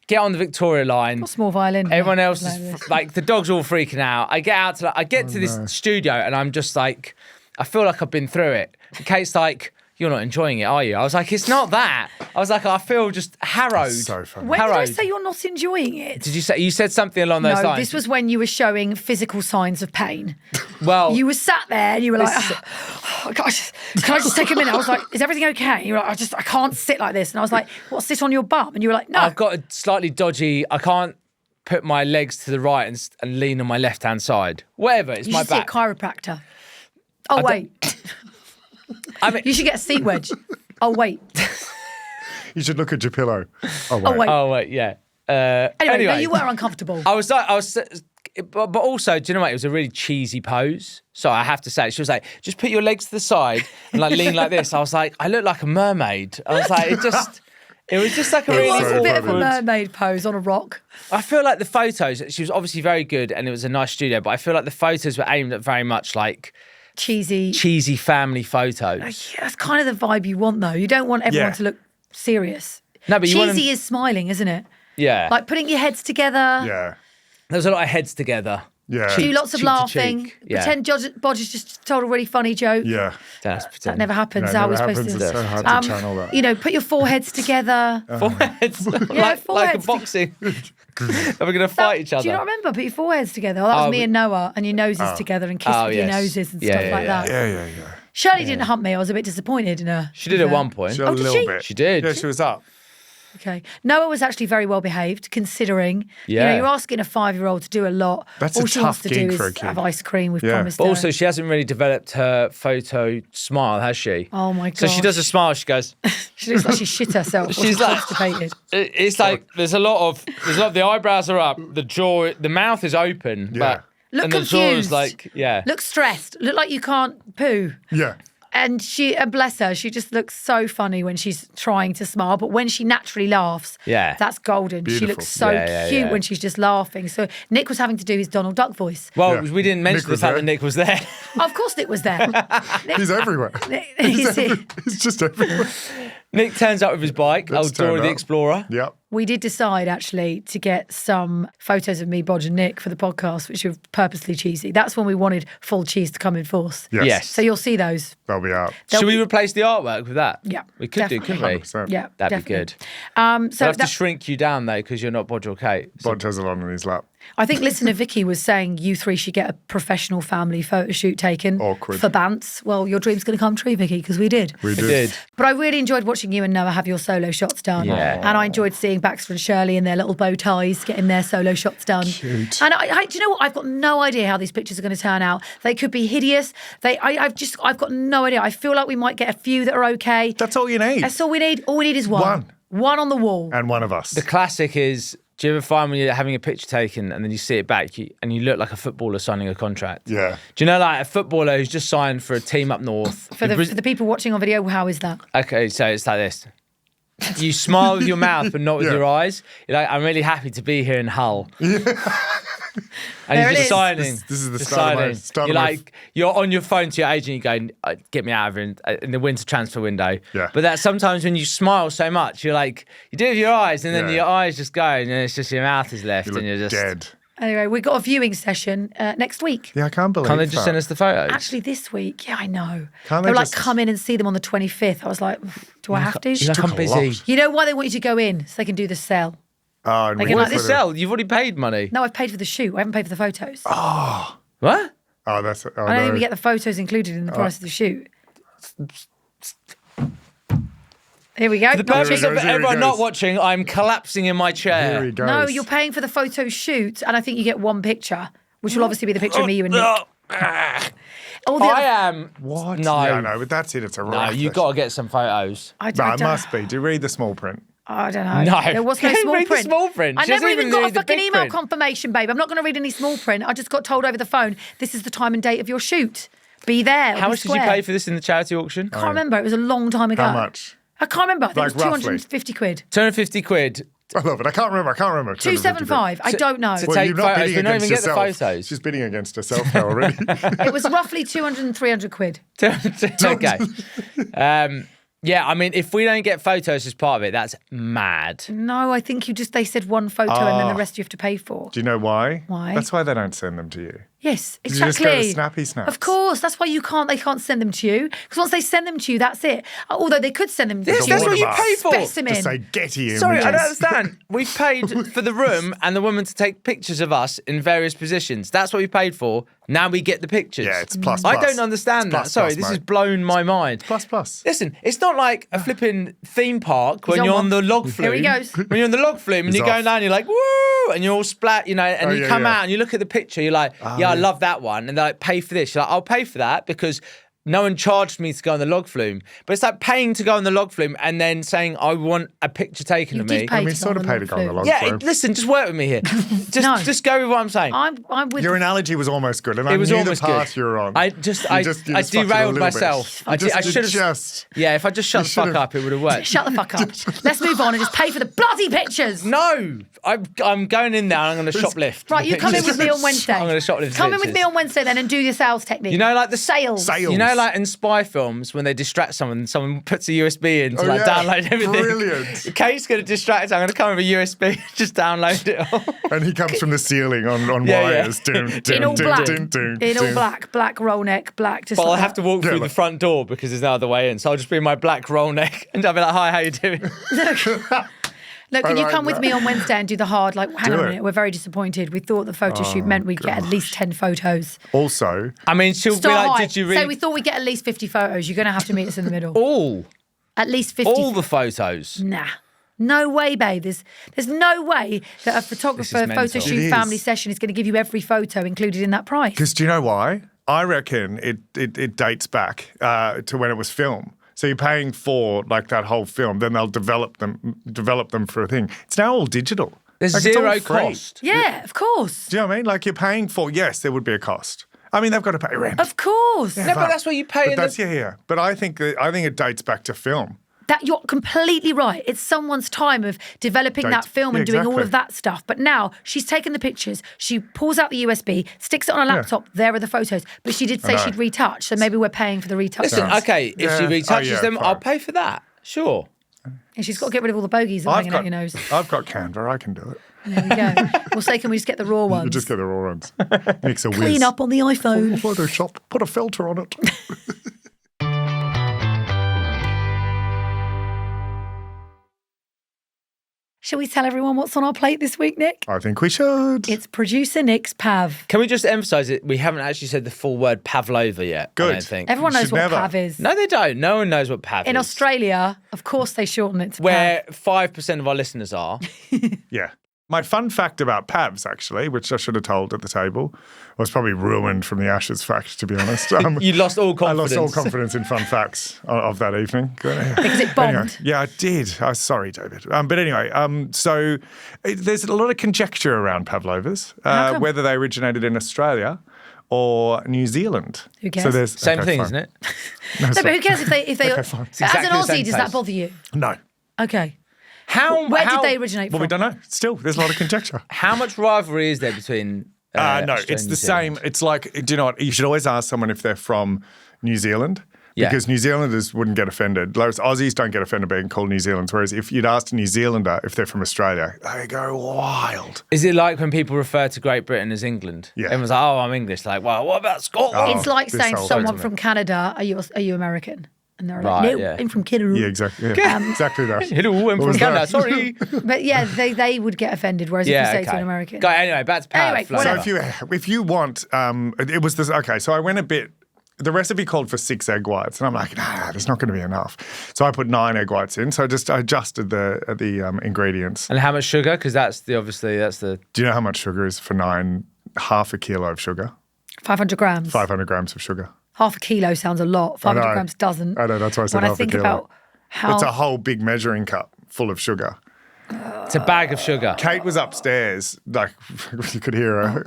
S1: Get on the Victoria line.
S2: Small violin.
S1: Everyone
S2: Yeah,
S1: else is like, the dog's all freaking out. I get out to, I get to this studio and I'm just like, I feel like I've been through it. And Kate's like, "You're not enjoying it, are you?" I was like, "It's not that." I was like, I feel just harrowed.
S3: So funny.
S2: When did I
S1: Harrowed.
S2: say you're not enjoying it?
S1: Did you said something along those
S2: No,
S1: lines?
S2: this was when you were showing physical signs of pain.
S1: well,
S2: You were sat there and you were like, "Oh, gosh, can I just take a minute?" I was like, "Is everything okay?" And you were like, I can't sit like this." And I was like, "What, sit on your bum?" And you were like, "No."
S1: I've got a slightly dodgy, I can't put my legs to the right and lean on my left-hand side. Whatever, it's
S2: You
S1: my
S2: should see a
S1: back.
S2: chiropractor. Oh, wait.
S1: I mean,
S2: You should get a seat wedge. Oh, wait.
S3: You should look at your pillow. Oh, wait.
S2: Oh, wait.
S1: oh wait, yeah.
S2: Anyway, no, you were uncomfortable.
S1: I was, but also, do you know what? It was a really cheesy pose. So I have to say, she was like, "Just put your legs to the side and like lean like this." I was like, I look like a mermaid. I was like, it was just like a
S2: It
S1: really
S2: was a bit of a
S1: awkward.
S2: mermaid pose on a rock.
S1: I feel like the photos, she was obviously very good and it was a nice studio, but I feel like the photos were aimed at very much like cheesy family photos.
S2: Yeah, that's kind of the vibe you want, though. You don't want everyone
S3: Yeah.
S2: to look serious.
S1: No, but you want them-
S2: cheesy is smiling, isn't it?
S1: Yeah.
S2: Like putting your heads together.
S3: Yeah.
S1: There's a lot of heads together.
S3: Yeah.
S2: Do lots of
S1: Cheek to
S2: laughing.
S1: cheek. Yeah.
S2: Pretend Bodge has just told a really funny joke.
S3: Yeah.
S1: That's
S2: That
S1: pretend.
S2: never happens.
S3: No,
S2: How
S3: it
S2: are we
S3: never
S2: supposed
S3: happens.
S2: to?
S3: It's so hard to channel that.
S2: You know, put your foreheads together.
S1: Foreheads.
S2: Yeah,
S1: like a
S2: foreheads.
S1: boxing. Are we going to fight each other?
S2: Do you not remember? Put your foreheads together. Oh, that was
S1: Oh,
S2: me and Noah, and your noses together, and kiss with your
S1: yes.
S2: noses and
S1: Yeah,
S2: stuff
S1: yeah,
S2: like
S1: yeah.
S2: that.
S3: Yeah.
S2: Shirley didn't hump me. I was a bit disappointed in her.
S1: She did at one point.
S3: She had a
S2: did
S3: little
S2: she?
S3: bit.
S1: She did.
S3: Yeah, she was up.
S2: Okay. Noah was actually very well behaved, considering. You know,
S1: Yeah.
S2: you're asking a 5-year-old to do a lot.
S3: That's
S2: All
S3: a
S2: she wants
S3: tough
S2: to
S3: gig
S2: do
S3: for a
S2: is
S3: kid.
S2: have ice cream. We've
S3: Yeah.
S2: promised
S1: But
S2: her.
S1: also, she hasn't really developed her photo smile, has she?
S2: Oh my
S1: So she does a
S2: gosh.
S1: smile. She goes.
S2: She looks like she shit herself.
S1: She's
S2: She's
S1: like-
S2: constipated.
S1: It's like there's a lot of the eyebrows are up, the jaw, the mouth is open,
S3: Yeah.
S1: but
S2: Look
S1: and the jaw is
S2: confused.
S1: like
S2: Look stressed. Look like you can't poo.
S3: Yeah.
S2: And bless her, she just looks so funny when she's trying to smile. But when she naturally laughs,
S1: Yeah.
S2: that's golden. She
S3: Beautiful.
S2: looks so
S1: Yeah,
S2: cute
S1: yeah.
S2: when she's just laughing. So Nick was having to do his Donald Duck voice.
S1: Well,
S3: Yeah.
S1: we didn't mention
S3: Nick
S1: the
S3: was
S1: fact
S3: there.
S1: that Nick was there.
S2: Of course, Nick was there.
S3: He's everywhere.
S2: He's-
S3: He's just everywhere.
S1: Nick turns up with his bike,
S3: Let's
S1: old Dora
S3: turn
S1: the
S3: up.
S1: Explorer.
S3: Yep.
S2: We did decide actually to get some photos of me, Bodge, and Nick for the podcast, which were purposely cheesy. That's when we wanted full cheese to come in force.
S3: Yes.
S1: Yes.
S2: So you'll see those.
S3: They'll be out.
S1: Should we replace the artwork with that?
S2: Yeah,
S1: We could do,
S2: definitely.
S1: couldn't we?
S3: 100%.
S2: Yeah,
S1: That'd
S2: definitely.
S1: be good.
S2: So
S1: We'll have to
S2: that-
S1: shrink you down, though, because you're not Bodge or Kate. So
S3: Bodge has a lot on his lap.
S2: I think listener Vicky was saying you three should get a professional family photo shoot taken
S3: Awkward.
S2: for Bants. Well, your dream's going to come true, Vicky, because we did.
S3: We
S1: I
S3: did.
S1: did.
S2: But I really enjoyed watching you and Noah have your solo shots done.
S1: Yeah.
S2: And I enjoyed seeing Baxter and Shirley in their little bow ties getting their solo shots done.
S3: Cute.
S2: And do you know what? I've got no idea how these pictures are going to turn out. They could be hideous. I've got no idea. I feel like we might get a few that are okay.
S3: That's all you need.
S2: That's all we need. All we need is one.
S3: One.
S2: One on the wall.
S3: And one of us.
S1: The classic is, do you ever find when you're having a picture taken and then you see it back and you look like a footballer signing a contract?
S3: Yeah.
S1: Do you know, like a footballer who's just signed for a team up north?
S2: For the people watching on video, how is that?
S1: Okay, so it's like this. You smile with your mouth, but not with
S3: Yeah.
S1: your eyes. You're like, I'm really happy to be here in Hull. And
S2: There
S1: you're
S2: it
S1: just
S2: is.
S1: signing.
S3: This is the
S1: just
S3: start of my-
S1: signing.
S3: start of
S1: You're
S3: my-
S1: like, you're on your phone to your agent, you're going, get me out of here in the winter transfer window.
S3: Yeah.
S1: But that sometimes when you smile so much, you're like, you do it with your eyes, and then
S3: Yeah.
S1: your eyes just go, and then it's just your mouth is left,
S3: You look
S1: and you're just
S3: dead.
S2: Anyway, we've got a viewing session next week.
S3: Yeah, I can't believe
S1: Can't they just
S3: that.
S1: send us the photos?
S2: Actually, this week, yeah, I know.
S3: Can't
S2: they
S3: they
S2: were like,
S3: just-
S2: come in and see them on the 25th. I was like, do I have to?
S1: You're like, I'm
S3: took a
S1: busy.
S3: lot.
S2: You know why they want you to go in? So they can do the sell.
S3: Oh, and
S2: They
S3: we
S2: can
S3: were
S2: like
S1: What
S3: for
S1: the
S3: the-
S1: sell? You've already paid money.
S2: No, I've paid for the shoot. I haven't paid for the photos.
S1: What?
S3: Oh, that's. Oh,
S2: I don't
S3: no.
S2: even get the photos included in the price of the shoot. Here we go.
S1: For the purpose
S3: Here
S1: of
S3: it goes, here it
S1: everyone not
S3: goes.
S1: watching, I'm collapsing in my
S3: Here
S1: chair.
S3: he goes.
S2: No, you're paying for the photo shoot, and I think you get one picture, which will obviously be the picture of me, you and Nick. All the
S1: I
S2: other-
S1: am.
S3: What?
S1: No.
S3: Yeah, no, but that's it. It's a
S1: No,
S3: wrap.
S1: you got to get some photos.
S2: I
S3: No,
S2: don't,
S3: it must be. Do you read the small print?
S2: I don't know.
S1: No.
S2: There was no
S1: Read
S2: small
S1: the
S2: print.
S1: small print.
S2: I
S1: She
S2: never
S1: doesn't
S2: even
S1: even
S2: got a
S1: read the
S2: fucking
S1: big
S2: email
S1: print.
S2: confirmation, babe. I'm not going to read any small print. I just got told over the phone, this is the time and date of your shoot. Be there.
S1: How much did you pay for this in the charity auction?
S2: I can't remember. It was a long time ago.
S3: How much?
S2: I can't remember. I think
S3: Like
S2: it was
S3: roughly?
S2: 250 quid.
S1: 250 quid.
S3: I love it. I can't remember.
S2: 275. I don't know.
S1: to
S3: Well,
S1: take
S3: you're not
S1: photos,
S3: bidding
S1: but not
S3: against
S1: even get the
S3: yourself.
S1: photos.
S3: She's bidding against herself now already.
S2: It was roughly 200 and 300 quid.
S1: Okay. Yeah, I mean, if we don't get photos as part of it, that's mad.
S2: No, I think they said one photo and then the rest you have to pay for.
S3: Do you know why?
S2: Why?
S3: That's why they don't send them to you.
S2: Yes,
S3: you
S2: exactly.
S3: just go to Snappy Snaps?
S2: Of course, that's why they can't send them to you. Because once they send them to you, that's it. Although they could send them to
S1: Yes,
S2: you.
S1: that's what you
S3: watermark.
S1: pay for.
S2: Specimen.
S3: Just say Getty
S1: Sorry, I don't
S3: images.
S1: understand. We've paid for the room and the woman to take pictures of us in various positions. That's what we paid for. Now we get the pictures.
S3: Yeah, it's plus,
S1: I
S3: plus.
S1: don't understand
S3: It's
S1: that.
S3: plus,
S1: Sorry,
S3: plus,
S1: this has
S3: mate.
S1: blown my mind.
S3: Plus, plus.
S1: Listen, it's not like a flipping theme park when
S2: on
S1: you're
S2: one.
S1: on the log flume.
S2: Here he goes.
S1: When you're on the log flume and
S3: He's
S1: you're going
S3: off.
S1: down, you're like, woo, and you're all splat, and
S3: Oh,
S1: you
S3: yeah,
S1: come
S3: yeah.
S1: out and you look at the picture, you're like, yeah, I love that one. And they're like, pay for this. You're like, I'll pay for that because no one charged me to go on the log flume. But it's like paying to go on the log flume and then saying I want a picture taken
S2: You
S1: of
S2: did
S1: me.
S2: pay
S3: We
S2: to
S3: sort
S2: go
S3: of
S2: on
S3: paid
S2: the
S3: to go on the
S2: flume.
S3: log
S1: Yeah,
S3: flume.
S1: listen, just work with me here.
S2: No.
S1: Just go with what I'm saying.
S2: I'm with
S3: Your analogy was almost good, and I
S1: was
S3: knew
S1: almost
S3: the path
S1: good.
S3: you were on.
S1: I
S3: You
S1: just
S3: fucked it a
S1: derailed
S3: little bit.
S1: myself. I should have
S3: just.
S1: Yeah, if I just shut the fuck up, it would have worked.
S2: Shut the fuck up. Let's move on and just pay for the bloody pictures.
S1: No, I'm going in there and I'm going to shoplift.
S2: Right,
S1: the
S2: you come in
S1: pictures.
S2: with me on Wednesday.
S1: I'm going to shoplift.
S2: Come in with
S1: pictures.
S2: me on Wednesday then and do your sales technique.
S1: You know, like the
S2: sales.
S3: Sales.
S1: You know, like in spy films when they distract someone puts a USB in to like
S3: yeah.
S1: download everything.
S3: Brilliant.
S1: Kate's going to distract. I'm going to come with a USB and just download it all.
S3: And he comes from the ceiling on
S1: Yeah,
S3: wires.
S1: yeah.
S2: In all black. In all black roll neck, black. Just
S1: But I'll
S2: like
S1: have to
S2: that.
S1: walk through
S3: like-
S1: the front door because there's no other way in. So I'll just be in my black roll neck and I'll be like, "Hi, how you doing?"
S2: Look, can
S3: I
S2: you
S3: like
S2: come with
S3: that.
S2: me on Wednesday and do the hard? Like, hang
S3: Do
S2: on a
S3: it.
S2: minute, we're very disappointed. We thought the photo shoot meant we'd get at least 10 photos.
S3: Also,
S1: I mean, she'll be
S2: Start
S1: like,
S2: high.
S1: "Did you
S2: Say
S1: read
S2: we thought we'd get at least 50 photos. You're going to have to meet us in the middle.
S1: all
S2: At least 50.
S1: the photos?"
S2: Nah. No way, babe. There's no way that a photographer
S1: mental.
S2: photo
S3: It
S2: shoot
S3: is.
S2: family session is going to give you every photo included in that price.
S3: because do you know why? I reckon it dates back to when it was film. So you're paying for like that whole film, then they'll develop them for a thing. It's now all digital.
S1: There's
S3: Like, it's all
S1: zero
S3: free.
S1: cost.
S2: Yeah, of course.
S3: Do you know what I mean? Like you're paying for, yes, there would be a cost. I mean, they've got to pay rent.
S2: Of course.
S1: No, but that's what you pay
S3: But
S1: in
S3: that's
S1: the...
S3: yeah. But I think it dates back to film.
S2: That you're completely right. It's someone's time of developing that film and doing all
S3: exactly.
S2: of that stuff. But now she's taken the pictures, she pulls out the USB, sticks it on a laptop. There are the photos. But she did say
S3: know.
S2: she'd retouch, so maybe we're paying for the retouch.
S1: Listen, okay, if
S3: Yeah.
S1: she
S3: Oh,
S1: retouches
S3: yeah,
S1: them,
S3: fine.
S1: I'll pay for that. Sure.
S2: And she's got to get rid of all the bogeys that are hanging out your nose.
S3: I've got Canva. I can do it.
S2: There we go. We'll say, can we just get the raw ones?
S3: You just get the raw ones. Mix a whiz.
S2: Clean up on the iPhone.
S3: Photoshop. Put a filter on it.
S2: Shall we tell everyone what's on our plate this week, Nick?
S3: I think we should.
S2: It's producer Nick's Pav.
S1: Can we just emphasise it? We haven't actually said the full word pavlova yet.
S3: Good.
S1: I don't think.
S2: Everyone knows
S3: should
S2: what
S3: never.
S2: Pav is.
S1: No, they don't. No one knows what pav
S2: In
S1: is.
S2: Australia, of course, they shorten it to
S1: where
S2: Pav.
S1: 5% of our listeners are.
S3: Yeah. My fun fact about Pavs, actually, which I should have told at the table, was probably ruined from the Ashes fact, to be honest.
S1: You lost all
S3: I
S1: confidence.
S3: lost all confidence in fun facts of that evening.
S2: Because it bombed.
S3: Anyway, yeah, I did. Sorry, David. But anyway, so there's a lot of conjecture around pavlovas,
S2: How come?
S3: whether they originated in Australia or New Zealand.
S2: Who cares?
S3: So there's
S1: Same
S3: okay,
S1: thing,
S3: fine.
S1: isn't it?
S2: No, but who cares if they
S3: Okay, fine. It's
S2: as
S1: exactly
S2: an
S1: the same
S2: Aussie, does that
S1: taste.
S2: bother you?
S3: No.
S2: Okay.
S1: Where
S2: Did they originate
S3: Well,
S2: from?
S3: we don't know. Still, there's a lot of conjecture.
S1: How much rivalry is there between?
S3: No,
S1: Australia
S3: it's
S1: and
S3: the
S1: New Zealand?
S3: same. It's like, do you know what? You should always ask someone if they're from New Zealand.
S1: Yeah.
S3: Because New Zealanders wouldn't get offended. Like, Aussies don't get offended being called New Zealanders. Whereas if you'd asked a New Zealander if they're from Australia, they go wild.
S1: Is it like when people refer to Great Britain as England?
S3: Yeah.
S1: Everyone's like, "Oh, I'm English." Like, well, what about Scotland?
S2: It's like
S3: this
S2: saying
S3: whole-
S2: someone
S3: Sorry.
S2: from Canada, are you American? And they're
S1: Right,
S2: like, no,
S1: yeah.
S2: I'm from Canada.
S3: Yeah, exactly. Yeah. Exactly that.
S1: Hello, I'm
S3: What
S1: from
S3: was
S1: Canada.
S3: that?
S1: Sorry.
S2: But yeah, they would get offended, whereas if you say to an American.
S1: Go, anyway, back to pav.
S2: Anyway,
S1: flavour.
S2: whatever.
S3: So if you want, it was this. Okay, so I went a bit. The recipe called for 6 egg whites, and I'm like, nah, there's not going to be enough. So I put 9 egg whites in. So I adjusted the ingredients.
S1: And how much sugar? Because that's the.
S3: Do you know how much sugar is for 9? Half a kilo of sugar,
S2: 500 grams.
S3: 500 grams of sugar.
S2: Half a kilo sounds a lot. 500
S3: know.
S2: grams doesn't.
S3: I know, that's why I said
S2: when I
S3: half a
S2: think
S3: kilo.
S2: about how
S3: It's a whole big measuring cup full of sugar.
S1: It's a bag of sugar.
S3: Kate was upstairs, like you could hear her.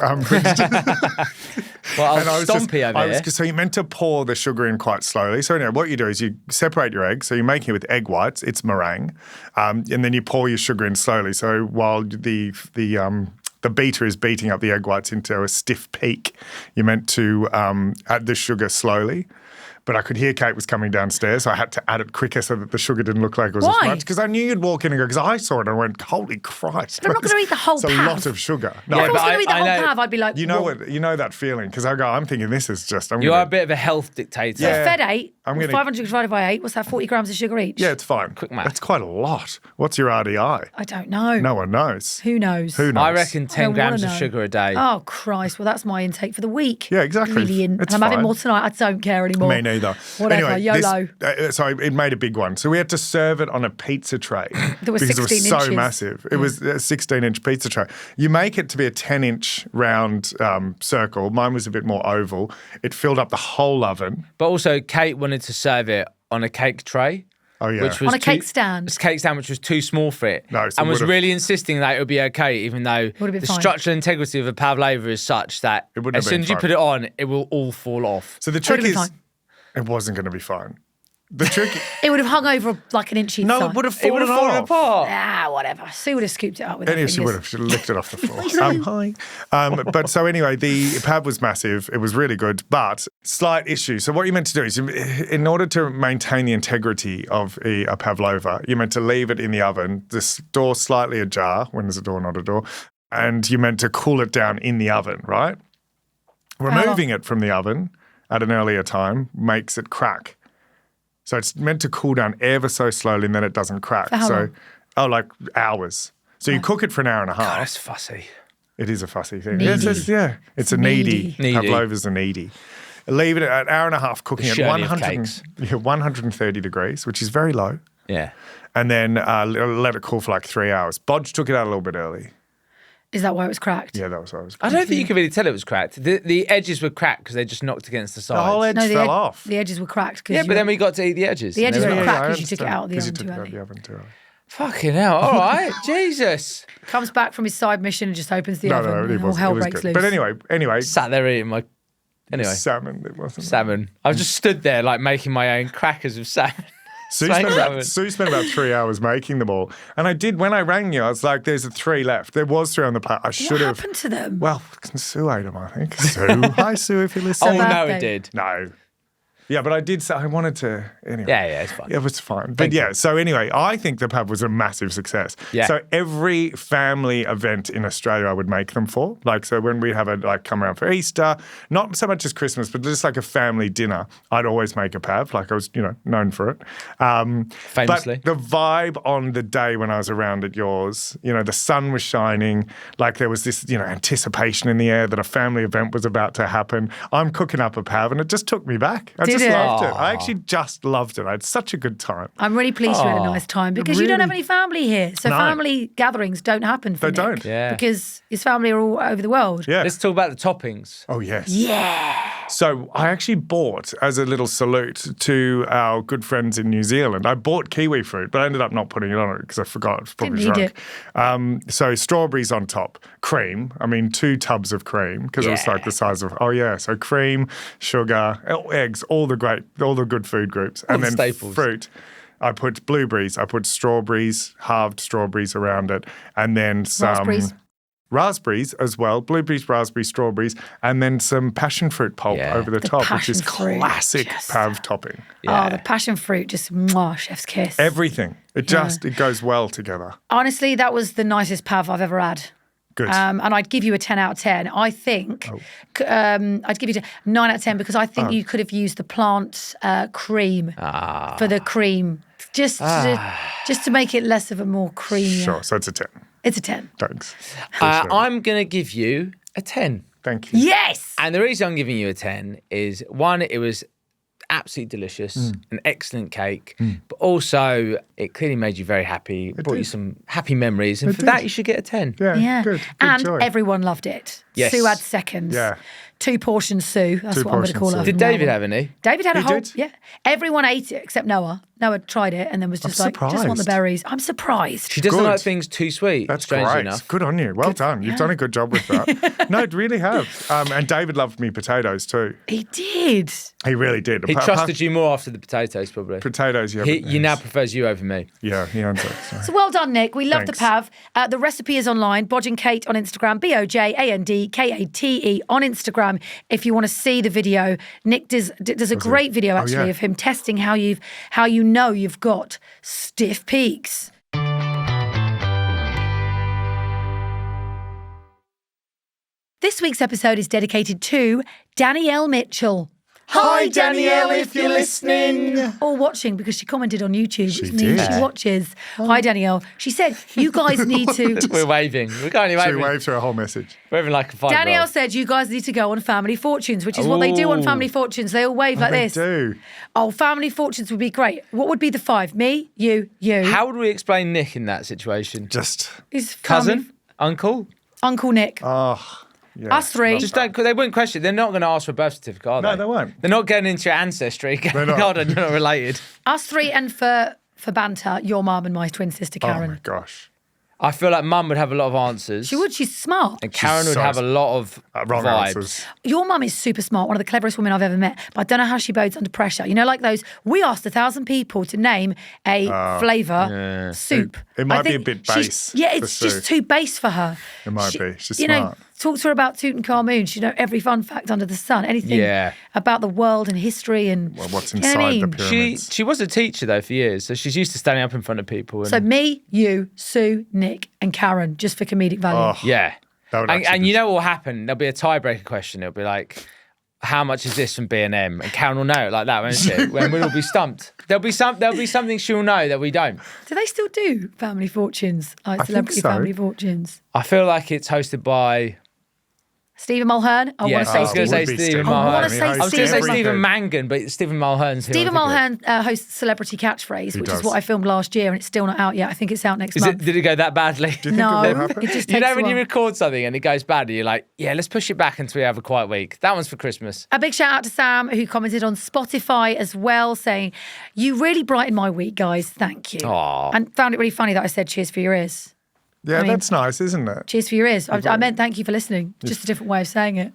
S1: Well,
S3: And I
S1: I'll
S3: was just-
S1: stompy over
S3: I was
S1: here.
S3: so you're meant to pour the sugar in quite slowly. So anyway, what you do is you separate your eggs. So you're making it with egg whites. It's meringue, and then you pour your sugar in slowly. So while the beater is beating up the egg whites into a stiff peak, you're meant to add the sugar slowly. But I could hear Kate was coming downstairs, so I had to add it quicker so that the sugar didn't look like it was
S2: Why?
S3: as much. Because I knew you'd walk in and go, because I saw it and I went, holy Christ.
S2: But I'm not gonna eat the whole
S3: It's a
S2: pav.
S3: lot of sugar. No,
S2: if I was
S1: but
S2: going to eat the
S1: I
S2: whole
S1: know-
S2: pav, I'd be like,
S3: you know
S2: "Whoa."
S3: what? You know that feeling because I'm thinking this is just.
S1: You are a bit of a health dictator.
S3: Yeah.
S2: Fed 8,
S3: I'm gonna-
S2: 500 divided by 8, what's that, 40 grams of sugar each?
S3: Yeah, it's fine.
S1: Quick math.
S3: That's quite a lot. What's your RDI?
S2: I don't know.
S3: No one knows.
S2: Who knows?
S3: Who knows?
S1: I reckon 10
S2: don't wanna
S1: grams of
S2: know.
S1: sugar a day.
S2: Oh, Christ. Well, that's my intake for the week.
S3: Yeah, exactly.
S2: Brilliant.
S3: It's
S2: and I'm having
S3: fine.
S2: more tonight. I don't care anymore.
S3: Me neither.
S2: Whatever, YOLO.
S3: So it made a big one. So we had to serve it on a pizza tray.
S2: That was
S3: because it
S2: 16
S3: was so
S2: inches.
S3: massive. It was a 16-inch pizza tray. You make it to be a 10-inch round circle. Mine was a bit more oval. It filled up the whole oven.
S1: But also, Kate wanted to serve it on a cake tray.
S3: Oh, yeah.
S1: Which was
S2: On a cake stand?
S1: It's a cake stand, which was too small for it.
S3: No, so
S1: and was
S3: would've-
S1: really insisting that it would be okay, even though
S2: Would've been
S1: the
S2: fine.
S1: structural integrity of a pavlova is such that
S3: It wouldn't
S1: as
S3: have
S1: soon
S3: been
S1: as you
S3: fine.
S1: put it on, it will all fall off.
S3: So the trick
S2: Would've
S3: is,
S2: been fine.
S3: it wasn't going to be fine. The trick,
S2: It would have hung over like an inch each
S3: no,
S2: side.
S3: it would have
S1: It
S3: fallen,
S1: would have fallen
S3: off.
S1: apart.
S2: Ah, whatever. Sue would have scooped it up with her
S3: Anyway, she
S2: fingers.
S3: would have. She licked it off the floor. Hi. But so anyway, the pad was massive. It was really good, but slight issue. So what you meant to do is, in order to maintain the integrity of a pavlova, you're meant to leave it in the oven, the door slightly ajar, when there's a door, not a door, and you're meant to cool it down in the oven, right? Removing it from the oven at an earlier time makes it crack. So it's meant to cool down ever so slowly and then it doesn't crack.
S2: For how long?
S3: Like hours. So you cook it for an hour and a half.
S1: God, that's fussy.
S3: It is a fussy thing.
S2: Needy.
S3: It's a needy.
S1: Needy.
S3: Pavlova's a needy. Leave it at an hour and a half cooking at
S1: Shirley of
S3: 130 degrees, which is very low.
S1: Yeah.
S3: And then let it cool for like 3 hours. Bodge took it out a little bit early.
S2: Is that why it was cracked?
S3: Yeah, that was what I was.
S1: I don't think you could really tell it was cracked. The edges were cracked because they just knocked against the sides.
S3: The whole edge
S2: No,
S3: fell off.
S2: The edges were cracked.
S1: Yeah, but then we got to eat the edges.
S2: The edges
S1: And they
S2: were
S1: like,
S2: cracked
S3: I
S2: because you took it
S3: understand.
S2: out of the
S3: 'Cause you
S2: oven
S3: took
S2: too
S3: it out of
S2: early.
S3: the oven too early.
S1: Fucking hell. All right. Jesus.
S2: Comes back from his side mission and just opens the
S3: No,
S2: oven.
S3: it
S2: and all
S3: was.
S2: hell
S3: It was
S2: breaks
S3: good.
S2: loose.
S3: But anyway,
S1: Sat there eating my... Anyway,
S3: salmon. It wasn't.
S1: salmon. I was just stood there like making my own crackers of salmon.
S3: Sue
S1: Thank
S3: spent about 3 hours making them all. And I did, when I rang you, I was like, there's 3 left. There was 3 on the plate. I
S2: What
S3: should have.
S2: happened to them?
S3: Well, Sue ate them, I think. Sue. Hi, Sue, if you listen.
S1: Oh, no,
S2: birthday.
S1: it did.
S3: No. Yeah, but I did say I wanted to. Anyway.
S1: Yeah, it's fine.
S3: Yeah, it was fine. But yeah, so anyway, I think the pub was a massive success.
S1: Yeah.
S3: So every family event in Australia I would make them for. Like, so when we have a, like, come around for Easter, not so much as Christmas, but just like a family dinner, I'd always make a pav. Like, I was, known for it.
S1: Famously.
S3: But the vibe on the day when I was around at yours, the sun was shining. Like, there was this, anticipation in the air that a family event was about to happen. I'm cooking up a pav and it just took me back. I
S2: Did
S3: just
S2: it?
S3: loved it. I actually just loved it. I had such a good time.
S2: I'm really pleased you had a nice time because you don't have any family here. So
S3: No.
S2: family gatherings don't happen for
S3: They
S2: Nick.
S3: don't.
S1: Yeah.
S2: Because his family are all over the world.
S3: Yeah.
S1: Let's talk about the toppings.
S3: Oh, yes.
S2: Yeah.
S3: So I actually bought, as a little salute to our good friends in New Zealand, I bought kiwi fruit, but I ended up not putting it on it because I forgot. I was probably
S2: Didn't need
S3: drunk. So strawberries on top, cream. 2 tubs of cream because it was like the size of, so cream, sugar, eggs, all the good food groups.
S1: All
S3: And
S1: the
S3: then
S1: staples.
S3: fruit. I put blueberries, I put strawberries, halved strawberries around it, and then some raspberries as well, blueberries, raspberries, strawberries, and then some passion fruit pulp
S1: Yeah.
S3: over the
S2: The
S3: top, which is
S2: passion fruit,
S3: classic
S2: just-
S3: pav topping.
S1: Yeah.
S2: Oh, the passion fruit, just mwah, chef's kiss.
S3: Everything. It goes well together.
S2: Honestly, that was the nicest pav I've ever had.
S3: Good.
S2: And I'd give you a 10 out of 10. I think I'd give you a 9 out of 10 because I think you could have used the plant cream for the cream. Just to make it less of a more creamy.
S3: Sure. So it's a 10.
S2: It's a 10.
S3: Thanks. Appreciate it.
S1: I'm going to give you a 10.
S3: Thank you.
S2: Yes.
S1: And the reason I'm giving you a 10 is, one, it was absolutely delicious, an excellent cake, but also it clearly made you very happy, brought you some happy memories, and for that you should get a 10.
S3: Yeah.
S2: Yeah.
S3: Good. Good
S2: And
S3: choice.
S2: everyone loved it.
S1: Yes.
S2: Sue had seconds.
S3: Yeah.
S2: 2 portions Sue. That's
S3: Two
S2: what I'm going to
S3: portions
S2: call
S3: Sue.
S2: her.
S1: Did
S2: from now
S1: David
S2: on.
S1: have any?
S2: David had a
S3: He
S2: whole,
S3: did?
S2: yeah. Everyone ate it except Noah. Noah tried it and then was just
S3: I'm
S2: like, just want the
S3: surprised.
S2: berries. I'm surprised.
S1: She doesn't
S3: Good.
S1: like things too sweet,
S3: That's
S1: strangely
S3: great.
S1: enough.
S3: Good on you. Well done. You've done a good job with that. No, it really have. And David loved me potatoes too.
S2: He did.
S3: He really did.
S1: He trusted you more after the potatoes, probably.
S3: Potatoes, yeah.
S1: He now prefers you over me.
S3: Yeah, he owns it. So.
S2: So well done, Nick. We love the
S3: Thanks.
S2: pav. The recipe is online. Bodge and Kate on Instagram. BOJANDKATE on Instagram. If you want to see the video, Nick does a great video actually
S3: yeah.
S2: of him testing how you know you've got stiff peaks. This week's episode is dedicated to Danielle Mitchell.
S3: Hi, Danielle, if you're listening.
S2: Or watching, because she commented on YouTube.
S3: She
S2: Which means
S3: did.
S2: she watches. Hi, Danielle. She said, you guys need to...
S1: We're waving. We're currently
S3: Should
S1: waving.
S3: we wave through a whole message?
S1: We're having like a 5-year-old.
S2: Danielle said you guys need to go on Family Fortunes, which is what they do on
S1: Ooh.
S2: Family Fortunes. They all wave like
S3: They
S2: this.
S3: do.
S2: Oh, Family Fortunes would be great. What would be the 5? Me, you.
S1: How would we explain Nick in that situation?
S3: Just,
S2: Is
S1: Cousin? Uncle?
S2: Uncle Nick.
S3: yeah.
S2: Us three.
S1: Just don't, they wouldn't question it. They're not going to ask for a birth certificate, are they?
S3: No, they won't.
S1: They're not getting into your ancestry.
S3: They're not.
S1: God, you're not related.
S2: Us three, and for banter, your mum and my twin sister
S3: Oh,
S2: Karen.
S3: my gosh.
S1: I feel like Mum would have a lot of answers.
S2: She would. She's smart.
S1: And Karen would
S3: so
S1: have a lot of
S3: Wrong
S1: vibes.
S3: answers.
S2: Your mum is super smart, one of the cleverest women I've ever met. But I don't know how she bodes under pressure. You know, like those, we asked 1,000 people to name a flavour soup.
S3: It might
S2: I
S3: be a
S2: think
S3: bit
S2: she's-
S3: base
S2: Yeah,
S3: for
S2: it's just
S3: Sue.
S2: too base for her.
S3: It might be. She's
S2: you know,
S3: smart.
S2: talk to her about Tutankhamun. She know every fun fact under the sun. Anything
S1: Yeah.
S2: about the world and history and
S3: Well, what's
S2: Do you know what I
S3: inside the
S2: mean?
S3: pyramids?
S1: She was a teacher, though, for years. So she's used to standing up in front of people. And,
S2: So me, you, Sue, Nick, and Karen, just for comedic value.
S3: Oh,
S1: yeah.
S3: That would
S1: And,
S3: actually
S1: and
S3: be-
S1: you know what will happen? There'll be a tiebreaker question. It'll be like, how much is this from B&M? And Karen will know it like that, won't she? When we'll be stumped. There'll be something she'll know that we don't.
S2: Do they still do Family Fortunes? Like
S3: think
S2: Celebrity
S3: so.
S2: Family Fortunes?
S1: I feel like it's hosted by...
S2: Stephen Mulhern? I want
S1: Yes,
S2: to say
S1: I was going to say
S3: would be
S1: Stephen
S3: Stephen
S2: I wanna
S1: Mulhern.
S2: say
S1: I was going to say
S2: Stephen
S1: Stephen
S3: Mulhern.
S1: Mangan, but Stephen Mulhern's who
S2: Stephen
S1: I think it is.
S2: Mulhern hosts Celebrity Catchphrase, which
S3: does.
S2: is what I filmed last year, and it's still not out yet. I think it's out next
S1: Is
S2: month.
S1: it, did it go that badly?
S3: Do you think
S2: No,
S3: it will happen?
S2: it just
S1: You
S2: takes
S1: know
S2: a
S1: when you
S2: while.
S1: record something and it goes badly, you're like, yeah, let's push it back until we have a quiet week. That one's for Christmas.
S2: A big shout out to Sam, who commented on Spotify as well, saying, you really brightened my week, guys. Thank you.
S1: Aw.
S2: And found it really funny that I said cheers for your ears.
S3: Yeah,
S2: mean-
S3: that's nice, isn't it?
S2: Cheers for your ears. I meant thank you for listening. Just a different way of saying it.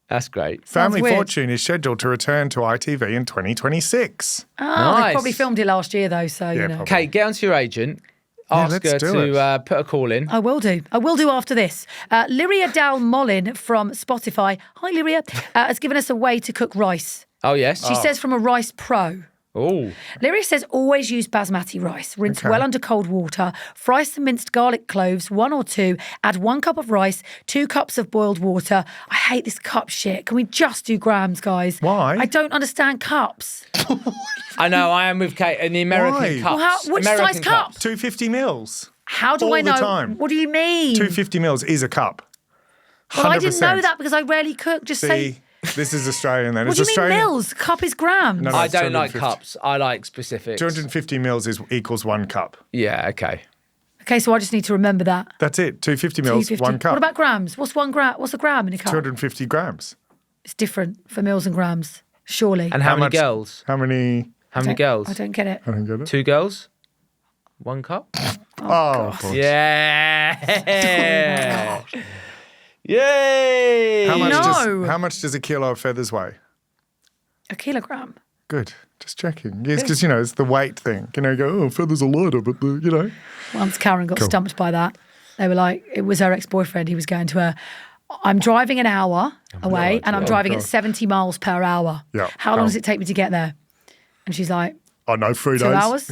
S1: That's great.
S3: Family
S2: weird.
S3: Fortune is scheduled to return to ITV in 2026.
S2: Oh,
S1: Nice.
S2: they probably filmed it last year, though, so, you know.
S3: probably.
S1: Kate, get onto your agent. Ask
S3: let's
S1: her
S3: do
S1: to put a call in.
S2: I will do. I will do after this. Lyria Dal-Mollin from Spotify, hi Lyria, has given us a way to cook rice.
S1: Oh, yes.
S2: She says from a Rice Pro.
S1: Oh,
S2: Lyria says always use basmati rice. Rinse well under cold water. Fry some minced garlic cloves, 1 or 2. Add 1 cup of rice, 2 cups of boiled water. I hate this cup shit. Can we just do grams, guys?
S3: Why?
S2: I don't understand cups.
S1: I know. I am with Kate. And the American
S3: Why?
S1: cups.
S2: Well, which
S1: American
S2: size cup?
S1: cups.
S3: 250 mils.
S2: How do
S3: All
S2: I
S3: the
S2: know?
S3: time.
S2: What do you mean?
S3: 250 mils is a cup. 100%.
S2: Well, I didn't know that because I rarely cook. Just say.
S3: See, this is Australian then.
S2: What
S3: It's
S2: do you mean
S3: Australian.
S2: mils? Cup is grams.
S3: No,
S1: I
S3: it's
S1: don't like
S3: 250.
S1: cups. I like specifics.
S3: 250 mils equals 1 cup.
S1: Yeah, okay.
S2: Okay, so I just need to remember that.
S3: That's it. 250 mils,
S2: 250.
S3: 1 cup.
S2: What about grams? What's 1 gram? What's a gram in a cup?
S3: 250 grams.
S2: It's different for mils and grams, surely.
S1: And how many
S3: much-
S1: girls?
S3: How many?
S1: How many girls?
S2: I don't get it.
S3: I don't get it.
S1: 2 girls? 1 cup?
S3: Oh, boy.
S1: Yeah. Yay.
S3: How much,
S2: No.
S3: how much does a kilo of feathers weigh?
S2: A kilogram.
S3: Good. Just checking. Yes, because, it's the weight thing. You go, oh, feathers are lighter, but,
S2: Once Karen got stumped by that, they were like, it was her ex-boyfriend. He was going to her, I'm driving an hour away and I'm driving at 70 miles per hour.
S3: Yeah.
S2: How long
S3: Oh.
S2: does it take me to get there? And she's like,
S3: Oh, no, 3
S2: 2
S3: days.
S2: hours?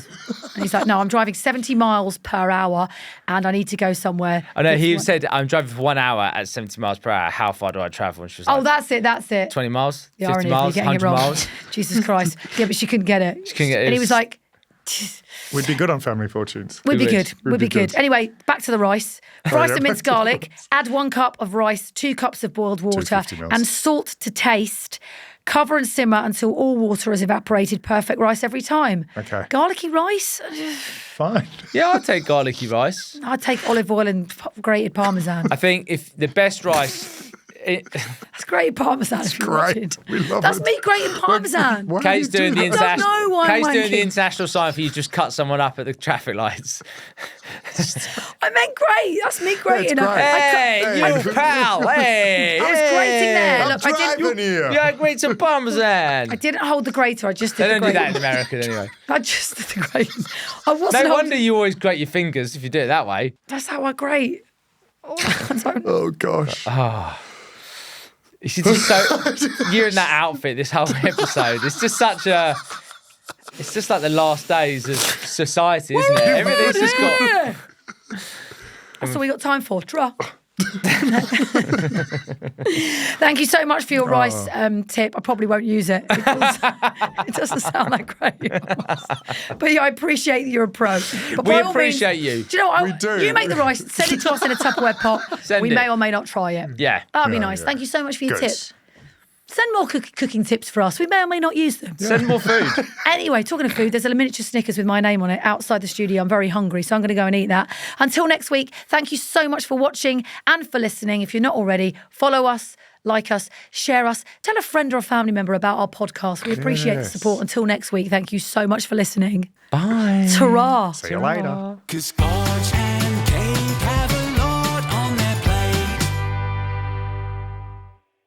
S2: And he's like, no, I'm driving 70 miles per hour and I need to go somewhere.
S1: I know, he
S2: This one-
S1: said, I'm driving for 1 hour at 70 miles per hour. How far do I travel? And she was like,
S2: Oh, that's it.
S1: 20 miles?
S2: The
S1: 50
S2: irony of
S1: miles?
S2: me getting it
S1: 100
S2: wrong.
S1: miles?
S2: Jesus Christ. Yeah, but she couldn't get it. She
S1: couldn't get it.
S2: And he was like,
S3: We'd be good on Family Fortunes.
S2: We'd be
S1: would.
S2: good. We'd be good. Anyway, back to the rice. Fry some minced garlic. Add 1 cup of rice, 2 cups of boiled water,
S3: 250 mils.
S2: and salt to taste. Cover and simmer until all water has evaporated. Perfect rice every time.
S3: Okay.
S2: Garlicky rice?
S3: Fine.
S1: Yeah, I'd take garlicky rice.
S2: I'd take olive oil and grated parmesan.
S1: I think if the best rice...
S2: That's grated parmesan. If you're
S3: great.
S2: watching.
S3: We love
S2: That's
S3: it.
S2: me grating parmesan.
S3: Why do
S1: Kate's
S3: you do
S1: doing the
S3: that?
S2: I don't know why I'm
S1: Kate's doing the
S2: wanking.
S1: international sign for you to just cut someone up at the traffic lights.
S2: I meant grate. That's me grating.
S3: great.
S1: Hey,
S3: Hey.
S1: you pal! Hey,
S2: I was grating there.
S3: I'm
S2: Look, I didn't.
S3: driving here.
S1: Yeah, grate some parmesan.
S2: I didn't hold the grater. I just did
S1: They
S2: the
S1: don't do
S2: grating.
S1: that in America anyway.
S2: I just did the grating. I wasn't.
S1: No
S2: holding-
S1: wonder you always grate your fingers if you do it that way.
S2: That's how I grate. Oh, I don't-
S3: Oh, gosh.
S1: It's just so you're in that outfit this whole episode. It's just such a. It's just like the last days of society, isn't it? Everything's just got.
S2: That's all we got time for. Tra. Thank you so much for your rice tip. I probably won't use it because it doesn't sound that great. But yeah, I appreciate your approach. But
S1: We
S2: by all
S1: appreciate
S2: means,
S1: you.
S2: Do you know what?
S3: We do.
S2: You make the rice, send it to us in a Tupperware pot.
S1: Send
S2: we
S1: it.
S2: may or may not try it.
S1: Yeah.
S2: That'd be nice. Thank you so much for your
S3: Good.
S2: tips. Send more cooking tips for us. We may or may not use them.
S1: Send more food.
S2: Anyway, talking of food, there's a miniature Snickers with my name on it outside the studio. I'm very hungry, so I'm going to go and eat that. Until next week, thank you so much for watching and for listening. If you're not already, follow us, like us, share us, tell a friend or a family member about our podcast. We appreciate the support. Until next week, thank you so much for listening.
S1: Bye.
S2: Ta-ra.
S3: See you later.
S4: 'Cause God and